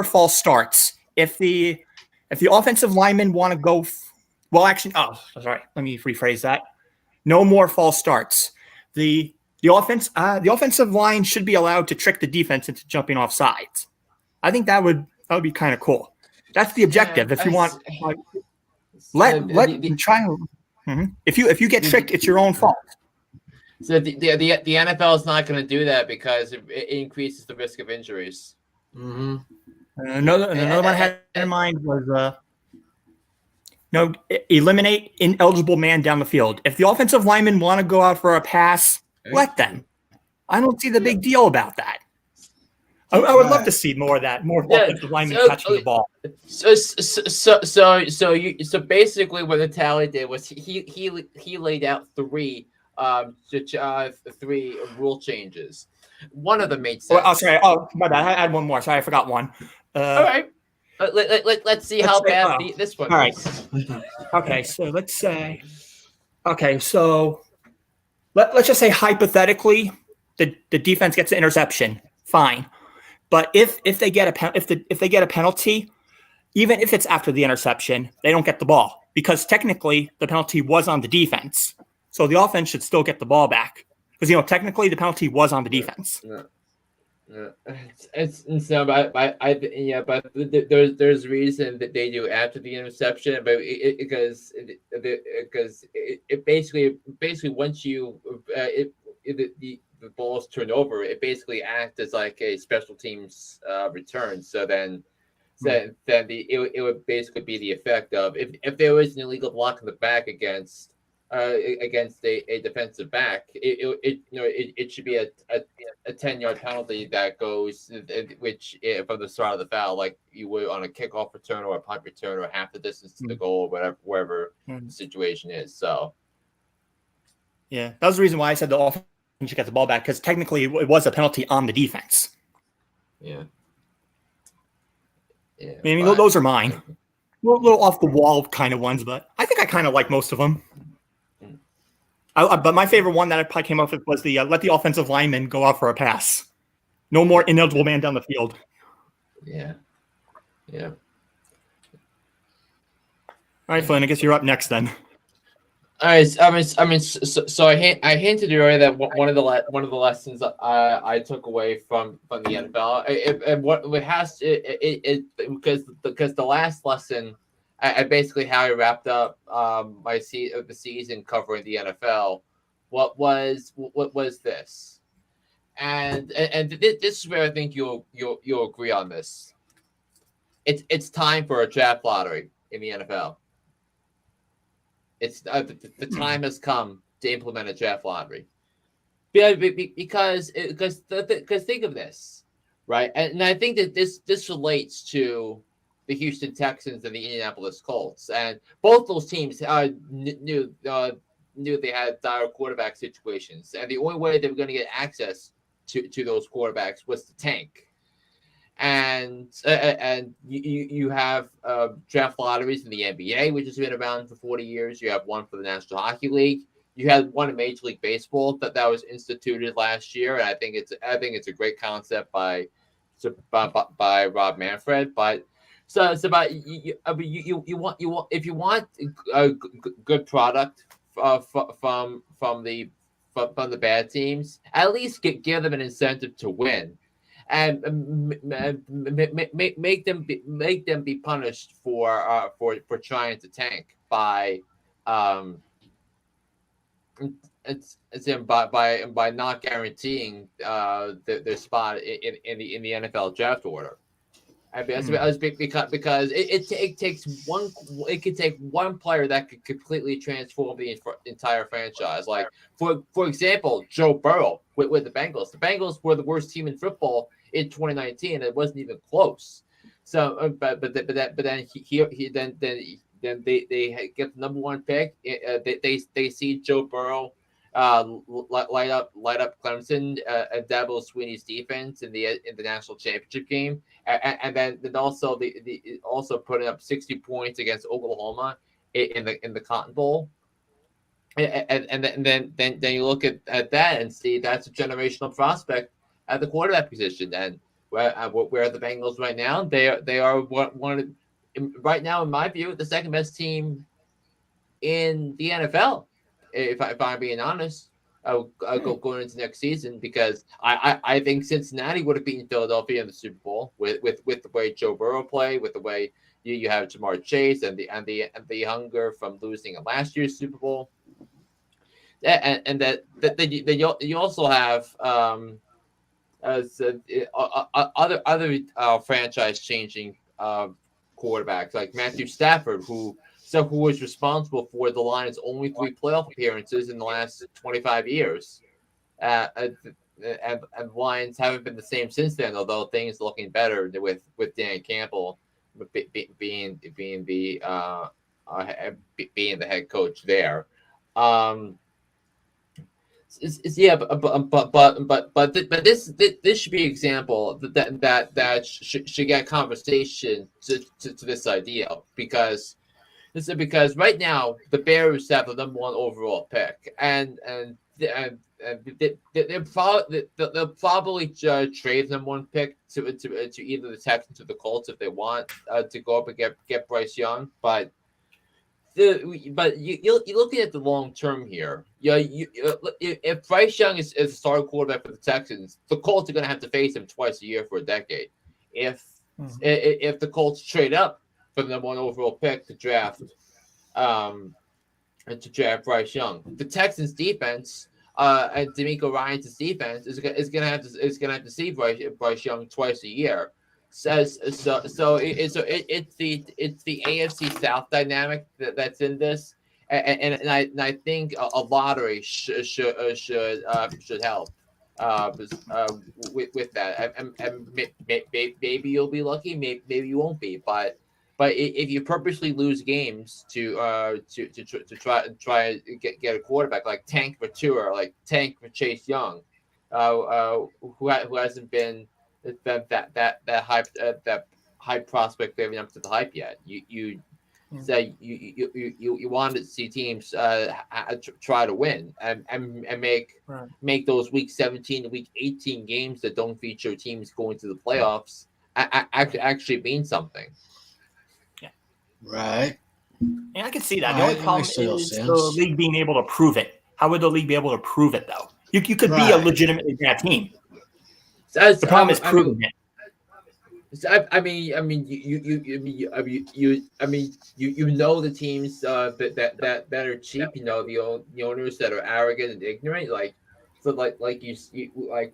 false starts. If the offensive linemen want to go, let me rephrase that. No more false starts. The offensive line should be allowed to trick the defense into jumping off sides. I think that would be kind of cool. That's the objective. If you want, try. If you get tricked, it's your own fault. So the NFL is not going to do that because it increases the risk of injuries. Mm-hmm. Another one I had in mind was eliminate ineligible man down the field. If the offensive linemen want to go out for a pass, let them. I don't see the big deal about that. I would love to see more of that, more offensive linemen touching the ball. So basically, what Natalia did was he laid out three rule changes. One of them made sense. Sorry. Oh, my bad. I had one more. Sorry, I forgot one. All right. Let's see how bad this one is. All right. Okay, so let's say. Okay, so let's just say hypothetically, the defense gets an interception. Fine, but if they get a penalty, even if it's after the interception, they don't get the ball because technically the penalty was on the defense. So the offense should still get the ball back because technically the penalty was on the defense. But there's reason that they do after the interception, but because it basically once the ball is turned over, it basically acts as like a special teams return. So then it would basically be the effect of if there was an illegal block in the back against a defensive back, it should be a 10-yard penalty that goes, which from the start of the foul, like you would on a kickoff return or a punt return or half the distance to the goal, or wherever the situation is. So, yeah, that was the reason why I said the offense should get the ball back because technically it was a penalty on the defense. Yeah. I mean, those are mine. A little off the wall kind of ones, but I think I kind of like most of them. But my favorite one that I probably came up with was the let the offensive lineman go out for a pass. No more ineligible man down the field. Yeah. All right, Flynn, I guess you're up next then. So I hinted earlier that one of the lessons I took away from the NFL, because the last lesson, I basically how I wrapped up the season covering the NFL. What was this? And this is where I think you'll agree on this. It's time for a draft lottery in the NFL. It's the time has come to implement a draft lottery, because think of this, right? And I think that this relates to the Houston Texans and the Indianapolis Colts, and both those teams knew they had dire quarterback situations, and the only way they were going to get access to those quarterbacks was to tank. And you have draft lotteries in the NBA, which has been around for 40 years. You have one for the National Hockey League. You had one in Major League Baseball that was instituted last year, and I think it's a great concept by Rob Manfred. But but you want if you want a good product from the bad teams, at least give them an incentive to win. And make them be punished for trying to tank by by not guaranteeing their spot in the NFL draft order. Because it could take one player that could completely transform the entire franchise. Like for example, Joe Burrow with the Bengals. The Bengals were the worst team in football in 2019. It wasn't even close. So, but then they get the number one pick. They see Joe Burrow light up Clemson and Dabo Swinney's defense in the national championship game, and then also also putting up 60 points against Oklahoma in the Cotton Bowl, and then you look at that and see that's a generational prospect at the quarterback position. And where are the Bengals right now? They are one of, right now, in my view, the second best team in the NFL. If I'm being honest, I'll go going into next season, because I think Cincinnati would have beaten Philadelphia in the Super Bowl with the way Joe Burrow played, with the way you have Jamar Chase and the hunger from losing in last year's Super Bowl, and that you also have other franchise changing quarterbacks like Matthew Stafford, who was responsible for the Lions' only 3 playoff appearances in the last 25 years. And the Lions haven't been the same since then, although things are looking better with Dan Campbell being the head coach there. But this should be an example that should get conversation to this idea, because right now the Bears have the number 1 overall pick, and they'll probably trade the number 1 pick to either the Texans or the Colts if they want to go up and get Bryce Young, but you're looking at the long term here. If Bryce Young is a starting quarterback for the Texans, the Colts are going to have to face him twice a year for a decade. If the Colts trade up for the number 1 overall pick to draft Bryce Young, the Texans defense and D'Amico Ryans' defense is going to have to see Bryce Young twice a year. It's the AFC South dynamic that's in this, and I think a lottery should help with that. And maybe you'll be lucky, maybe you won't be, but if you purposely lose games to try get a quarterback, like tank for Tua, like tank for Chase Young, who hasn't been that hype prospect living up to the hype yet. You wanted to see teams try to win and make those week 17 to week 18 games that don't feature teams going to the playoffs actually mean something. Right. Yeah, I can see that. All The only right, that problem makes total is the sense. league being able to prove it. How would the league be able to prove it, though? You could be a Right. legitimately bad team. So, The problem is proving it. You know the teams that are cheap. You know the owners that are arrogant and ignorant, like you like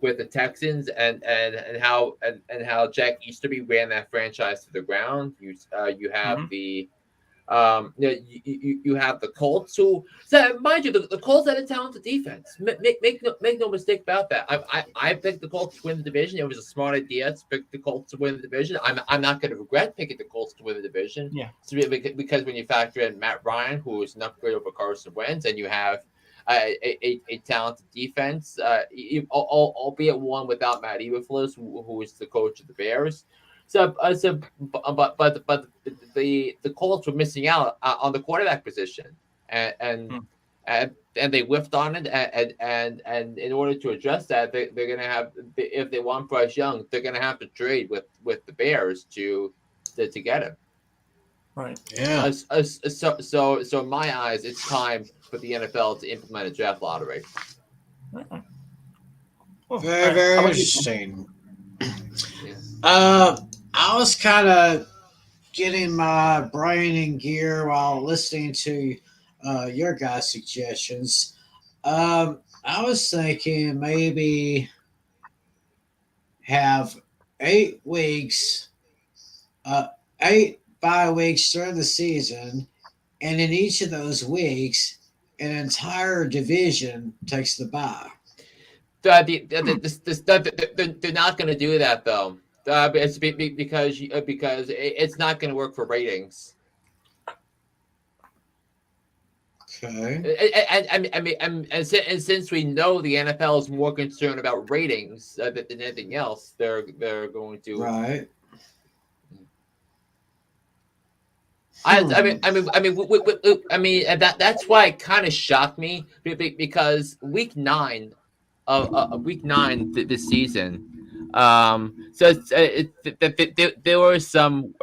with the Texans and how Jack Easterby ran that franchise to the ground. You have the you have the Colts who, so mind you, the Colts had a talented defense. Make no mistake about that. I picked the Colts to win the division. It was a smart idea to pick the Colts to win the division. I'm not going to regret picking the Colts to win the division. Yeah. Because when you factor in Matt Ryan, who is an upgrade over Carson Wentz, and you have a talented defense, albeit one without Matt Eberflus, who is the coach of the Bears. But the Colts were missing out on the quarterback position, and they whiffed on it, and in order to address that, they're going to have, if they want Bryce Young, they're going to have to trade with the Bears to get him. Right. Yeah. So in my eyes, it's time for the NFL to implement a draft lottery. Very, very interesting. I was kind of getting my brain in gear while listening to your guys' suggestions. I was thinking maybe have 8 weeks, 8 bye weeks during the season, and in each of those weeks, an entire division takes the bye. They're not going to do that though. It's because it's not going to work for ratings. Okay. And since we know the NFL is more concerned about ratings than anything else, they're going to. Right. That's why it kind of shocked me because week 9 this season. There were some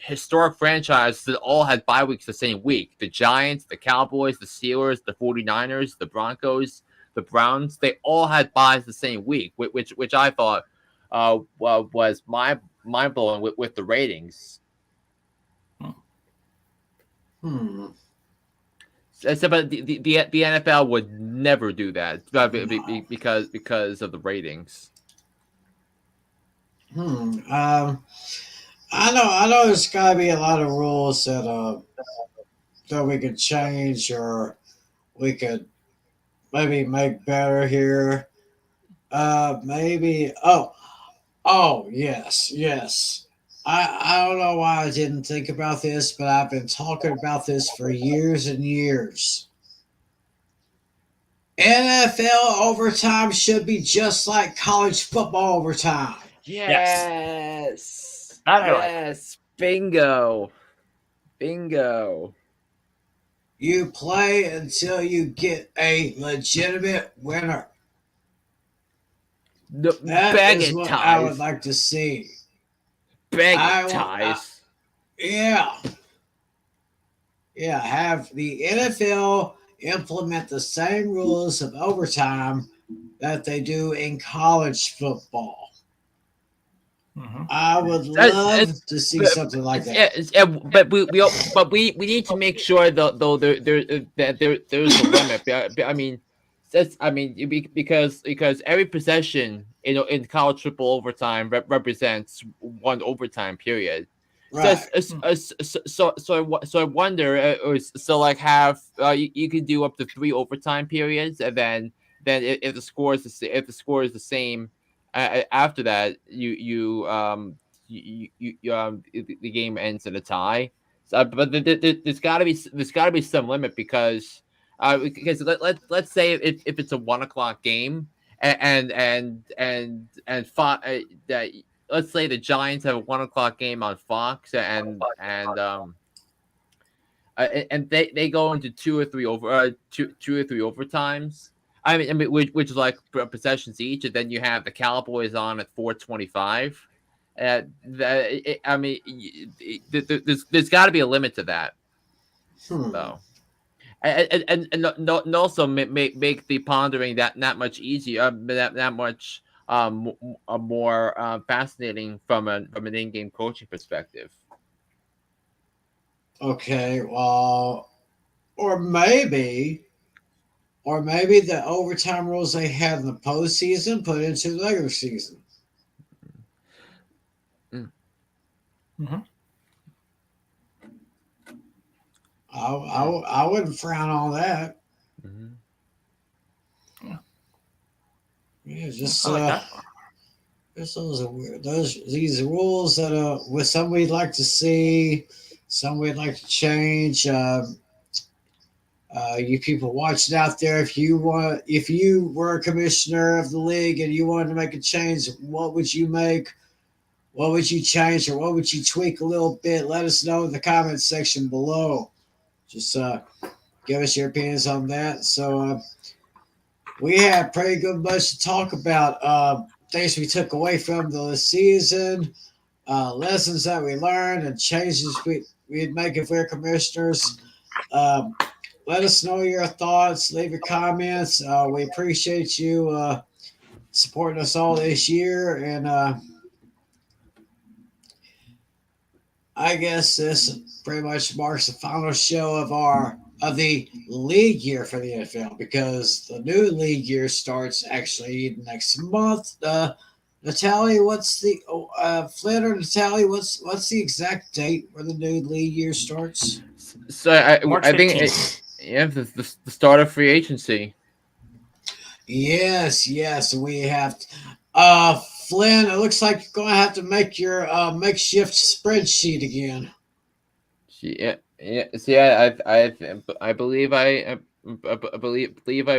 historic franchises that all had bye weeks the same week. The Giants, the Cowboys, the Steelers, the 49ers, the Broncos, the Browns. They all had byes the same week, which I thought was mind blowing with the ratings. So, but the NFL would never do that because of the ratings. I know there's got to be a lot of rules that we could change, or we could maybe make better here. Maybe yes. I don't know why I didn't think about this, but I've been talking about this for years and years. NFL overtime should be just like college football overtime. Yes. Yes. Bingo. You play until you get a legitimate winner. That is what I would like to see. Bag ties. Yeah. Have the NFL implement the same rules of overtime that they do in college football. I would love to see something like that. But we need to make sure though there's a limit. Because every possession in college football overtime represents one overtime period. Right. So I wonder. You can do up to 3 overtime periods, and then if the score is the same after that, the game ends in a tie. But there's got to be some limit because let's say if it's a 1 o'clock game and let's say the Giants have a 1 o'clock game on Fox and they go into 2 or 3 overtimes. Which is like possessions each, and then you have the Cowboys on at 4:25. There's got to be a limit to that. So, and also make the pondering that much easier, that much more fascinating from an in-game coaching perspective. Okay, well, or maybe the overtime rules they had in the postseason put into the regular season. Mm-hmm. I wouldn't frown on that. Mm-hmm. Yeah, just I like that. These rules that with some we'd like to see, some we'd like to change. You people watching out there, if you were a commissioner of the league and you wanted to make a change, what would you make? What would you change, or what would you tweak a little bit? Let us know in the comments section below. Just give us your opinions on that. So we had pretty good much to talk about. Things we took away from the season, lessons that we learned, and changes we'd make if we were commissioners. Let us know your thoughts. Leave your comments. We appreciate you supporting us all this year. And I guess this pretty much marks the final show of the league year for the NFL, because the new league year starts actually next month. Natalie, what's the Flynn or Natalie? What's the exact date where the new league year starts? So I think the start of free agency. Yes, we have. Flynn, it looks like you're going to have to make your makeshift spreadsheet again. Yeah. I believe I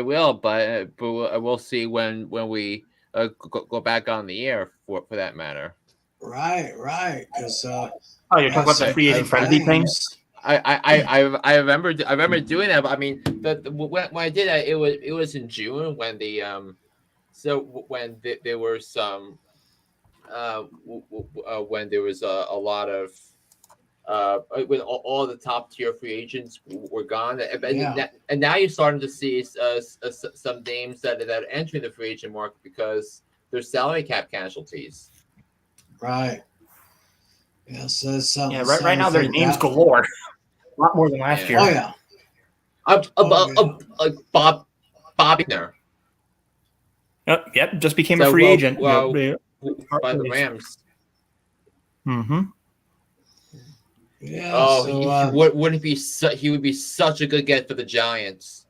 will, but we'll see when we go back on the air for that matter. Right. Because you're talking about the free agent frenzy things. I remember doing that. But I mean, when I did that, it was in June when there were some when there was a lot of when all the top tier free agents were gone, and now you're starting to see some names that are entering the free agent market because they're salary cap casualties. Right. Yeah. So right now there's names galore. A lot more than last year. Oh yeah. Bob Wagner. Yep, just became a free agent. By the Rams. Mm-hmm. Yeah. Oh, so, he would be such a good get for the Giants.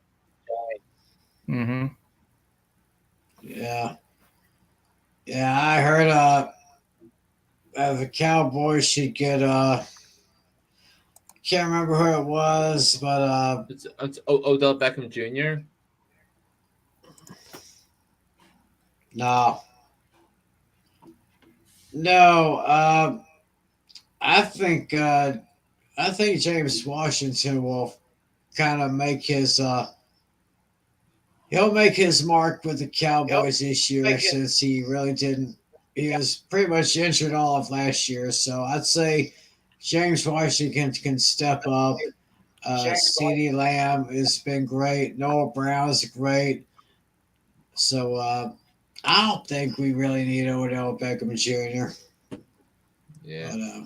Mm-hmm. Yeah. Yeah, I heard the Cowboys should get can't remember who it was, but it's Odell Beckham Jr. No. I think James Washington will kind of make his he'll make his mark with the Cowboys this year, since he really didn't. He was pretty much injured all of last year, so I'd say James Washington can step up. CeeDee Lamb has been great. Noah Brown's great. So I don't think we really need Odell Beckham Jr. Yeah.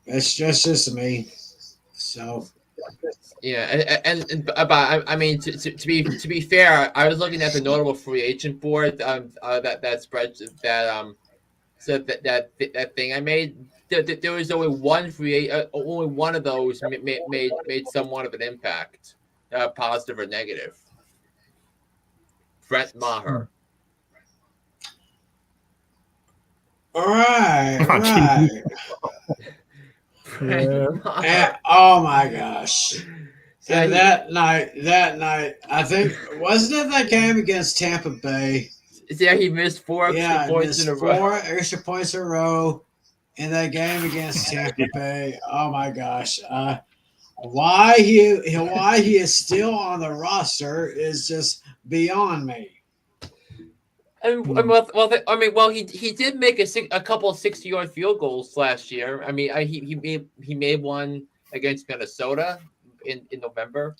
But it's just me. So. Yeah, and I mean, to be fair, I was looking at the notable free agent board that spread so that thing I made. There was only one only one of those made somewhat of an impact, positive or negative. Brett Maher. Right. Oh my gosh. And that night, I think, wasn't it that game against Tampa Bay? Yeah, he missed four extra points in a row. 4 extra points in a row in that game against Tampa Bay. Oh my gosh. Why he is still on the roster is just beyond me. He did make a couple of 60-yard field goals last year. I mean, he made one against Minnesota in November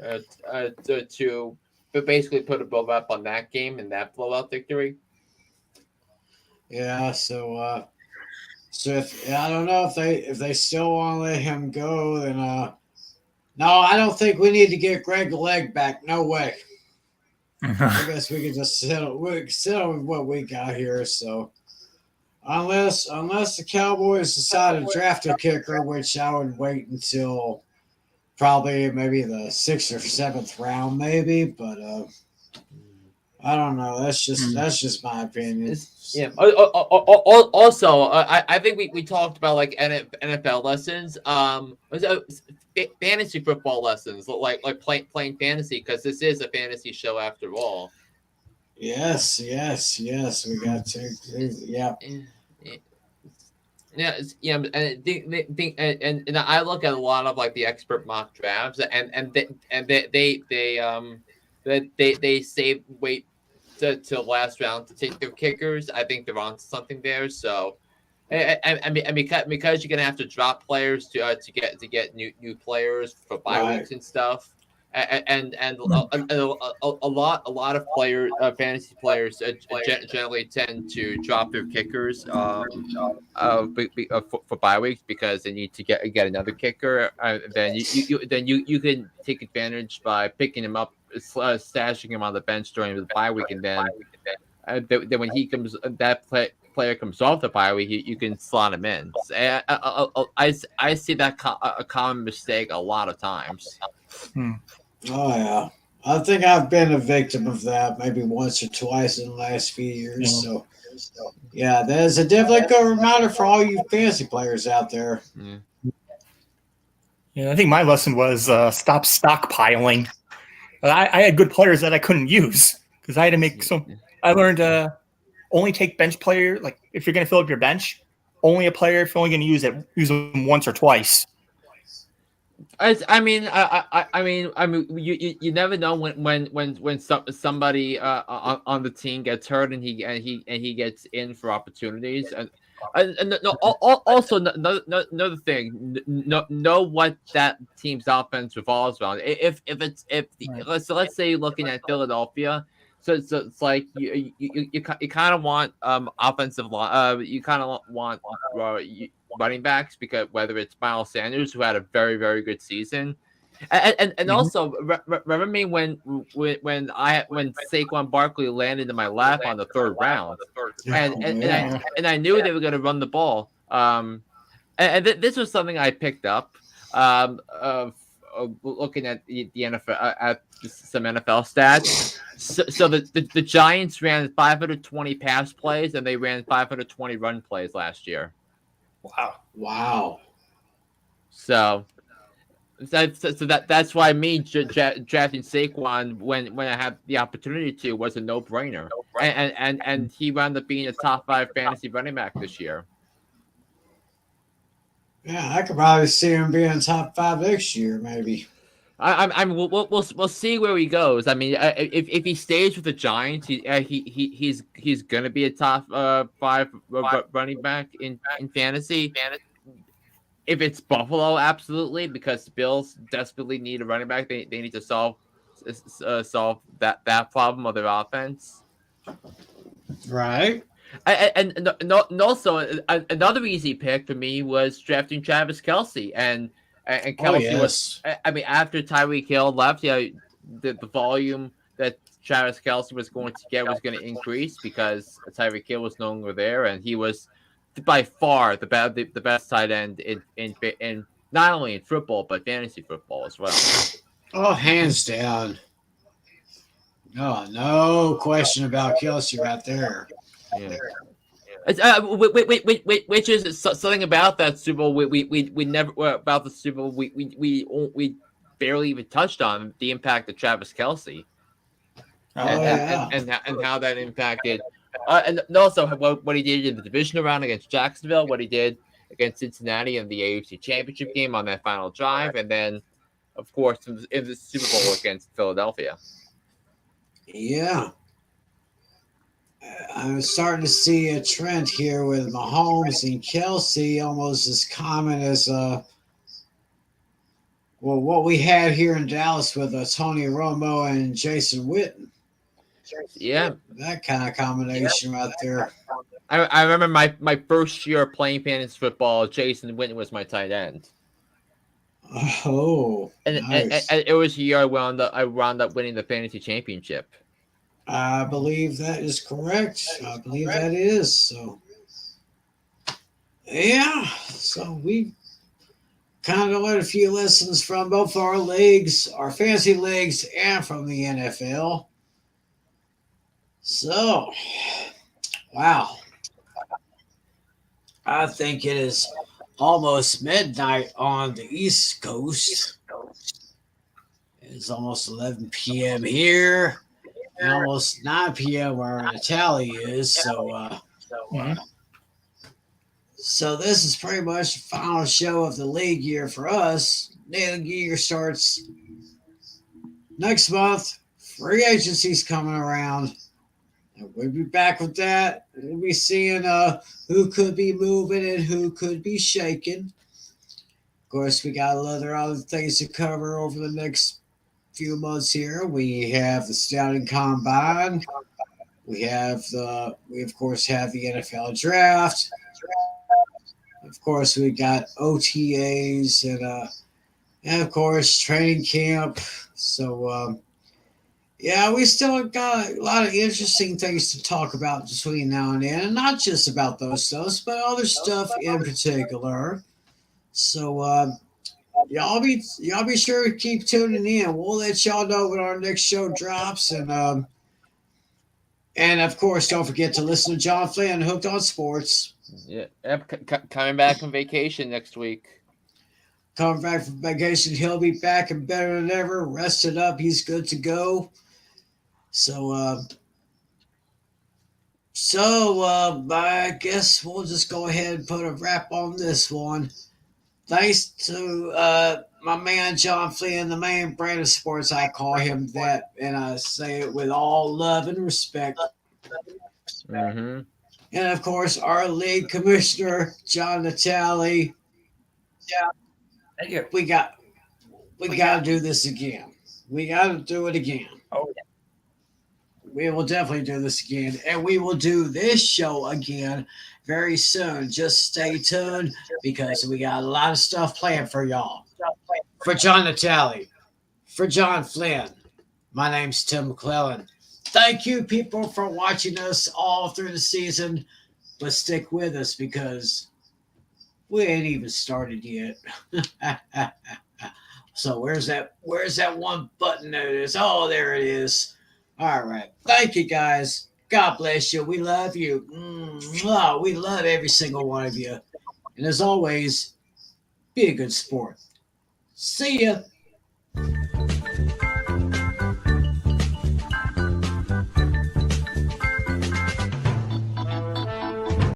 to basically put a build up on that game and that blowout victory. Yeah, so if I don't know if they still want to let him go, then no, I don't think we need to get Greg the leg back. No way. I guess we can just settle with what we got here. So unless the Cowboys decide to draft a kicker, which I would wait until probably maybe the 6th or 7th round, maybe, but I don't know. That's just my opinion. Yeah. Also, I think we talked about like NFL lessons. Fantasy football lessons, like playing fantasy, because this is a fantasy show after all. Yes. We got to. Yeah. Yeah, and I look at a lot of like the expert mock drafts, and they save wait to last round to take their kickers. I think they're onto something there. So, and because you're gonna have to drop players to get new players for bye weeks and stuff. And a lot of players, fantasy players, generally tend to drop their kickers for bye weeks because they need to get another kicker. Then you can take advantage by picking him up, stashing him on the bench during the bye week, and then when he comes, player comes off the bye week, you can slot him in. I see that a common mistake a lot of times. Oh yeah, I think I've been a victim of that maybe once or twice in the last few years. So yeah, there's a definitely good reminder for all you fantasy players out there. Yeah, I think my lesson was stop stockpiling. I had good players that I couldn't use because I had to make some. I learned only take bench player. Like if you're going to fill up your bench, only a player if you're only going to use them once or twice. I mean, you never know when somebody on the team gets hurt and he gets in for opportunities, and also another thing, know what that team's offense revolves around. Let's say you're looking at Philadelphia. So it's like you kind of want offensive line. You kind of want running backs, because whether it's Miles Sanders, who had a very, very good season, and also remember me when Saquon Barkley landed in my lap on the 3rd round, and I knew they were going to run the ball. This was something I picked up looking at the NFL at some NFL stats. So the Giants ran 520 pass plays and they ran 520 run plays last year. Wow. So that's why me drafting Saquon when I had the opportunity to was a no-brainer. And he wound up being a top 5 fantasy running back this year. Yeah, I could probably see him being top 5 next year, maybe. We'll see where he goes. I mean, if he stays with the Giants, he's gonna be a top 5 running back in fantasy. If it's Buffalo, absolutely, because the Bills desperately need a running back. They need to solve that problem of their offense. Right. And also another easy pick for me was drafting Travis Kelce, and Kelce was. I mean, after Tyreek Hill left, the volume that Travis Kelce was going to get was going to increase because Tyreek Hill was no longer there, and he was by far the best tight end in not only in football but fantasy football as well. Oh, hands down. Oh, no question about Kelce right there. Yeah. Which is something about that Super Bowl we never about the Super Bowl we barely even touched on the impact of Travis Kelce and how that impacted and also what he did in the divisional round against Jacksonville, what he did against Cincinnati in the AFC Championship game on that final drive, and then of course in the Super Bowl against Philadelphia. Yeah. I'm starting to see a trend here with Mahomes and Kelce almost as common as Well, what we had here in Dallas with Tony Romo and Jason Witten. Yeah. That kind of combination right there. I remember my first year playing fantasy football, Jason Witten was my tight end. Oh, nice. And it was the year I wound up winning the fantasy championship. I believe that is correct. I believe that is. So, yeah. So we kind of learned a few lessons from both our leagues, our fantasy leagues, and from the NFL. So, wow. I think it is almost midnight on the East Coast. It's almost 11 p.m. here, and almost 9 p.m. where Natalie is. So this is pretty much the final show of the league year for us. The league year starts next month. Free agency's coming around. And we'll be back with that. We'll be seeing who could be moving and who could be shaking. Of course, we got other things to cover over the next few months here. We have the Scouting Combine. We of course have the NFL Draft. Of course, we got OTAs and of course training camp. So yeah, we still got a lot of interesting things to talk about between now and then, and not just about those stuff, but other stuff in particular. So y'all be sure to keep tuning in. We'll let y'all know when our next show drops, and of course, don't forget to listen to John Flynn, Hooked on Sports. Yeah, coming back from vacation next week. Coming back from vacation, he'll be back and better than ever. Rested up, he's good to go. So I guess we'll just go ahead and put a wrap on this one. Thanks to my man John Flynn, the main brand of sports. I call him that, and I say it with all love and respect. Mm-hmm. And of course, our league commissioner, John Natale. Yeah, thank you. We got to do this again. We got to do it again. Oh yeah. We will definitely do this again, and we will do this show again very soon. Just stay tuned because we got a lot of stuff planned for y'all. For John Natale, for John Flynn, my name's Tim McClellan. Thank you, people, for watching us all through the season, but stick with us because we ain't even started yet. So where's that one button that it is? Oh, there it is. All right. Thank you, guys. God bless you. We love you. We love every single one of you. And as always, be a good sport. See ya.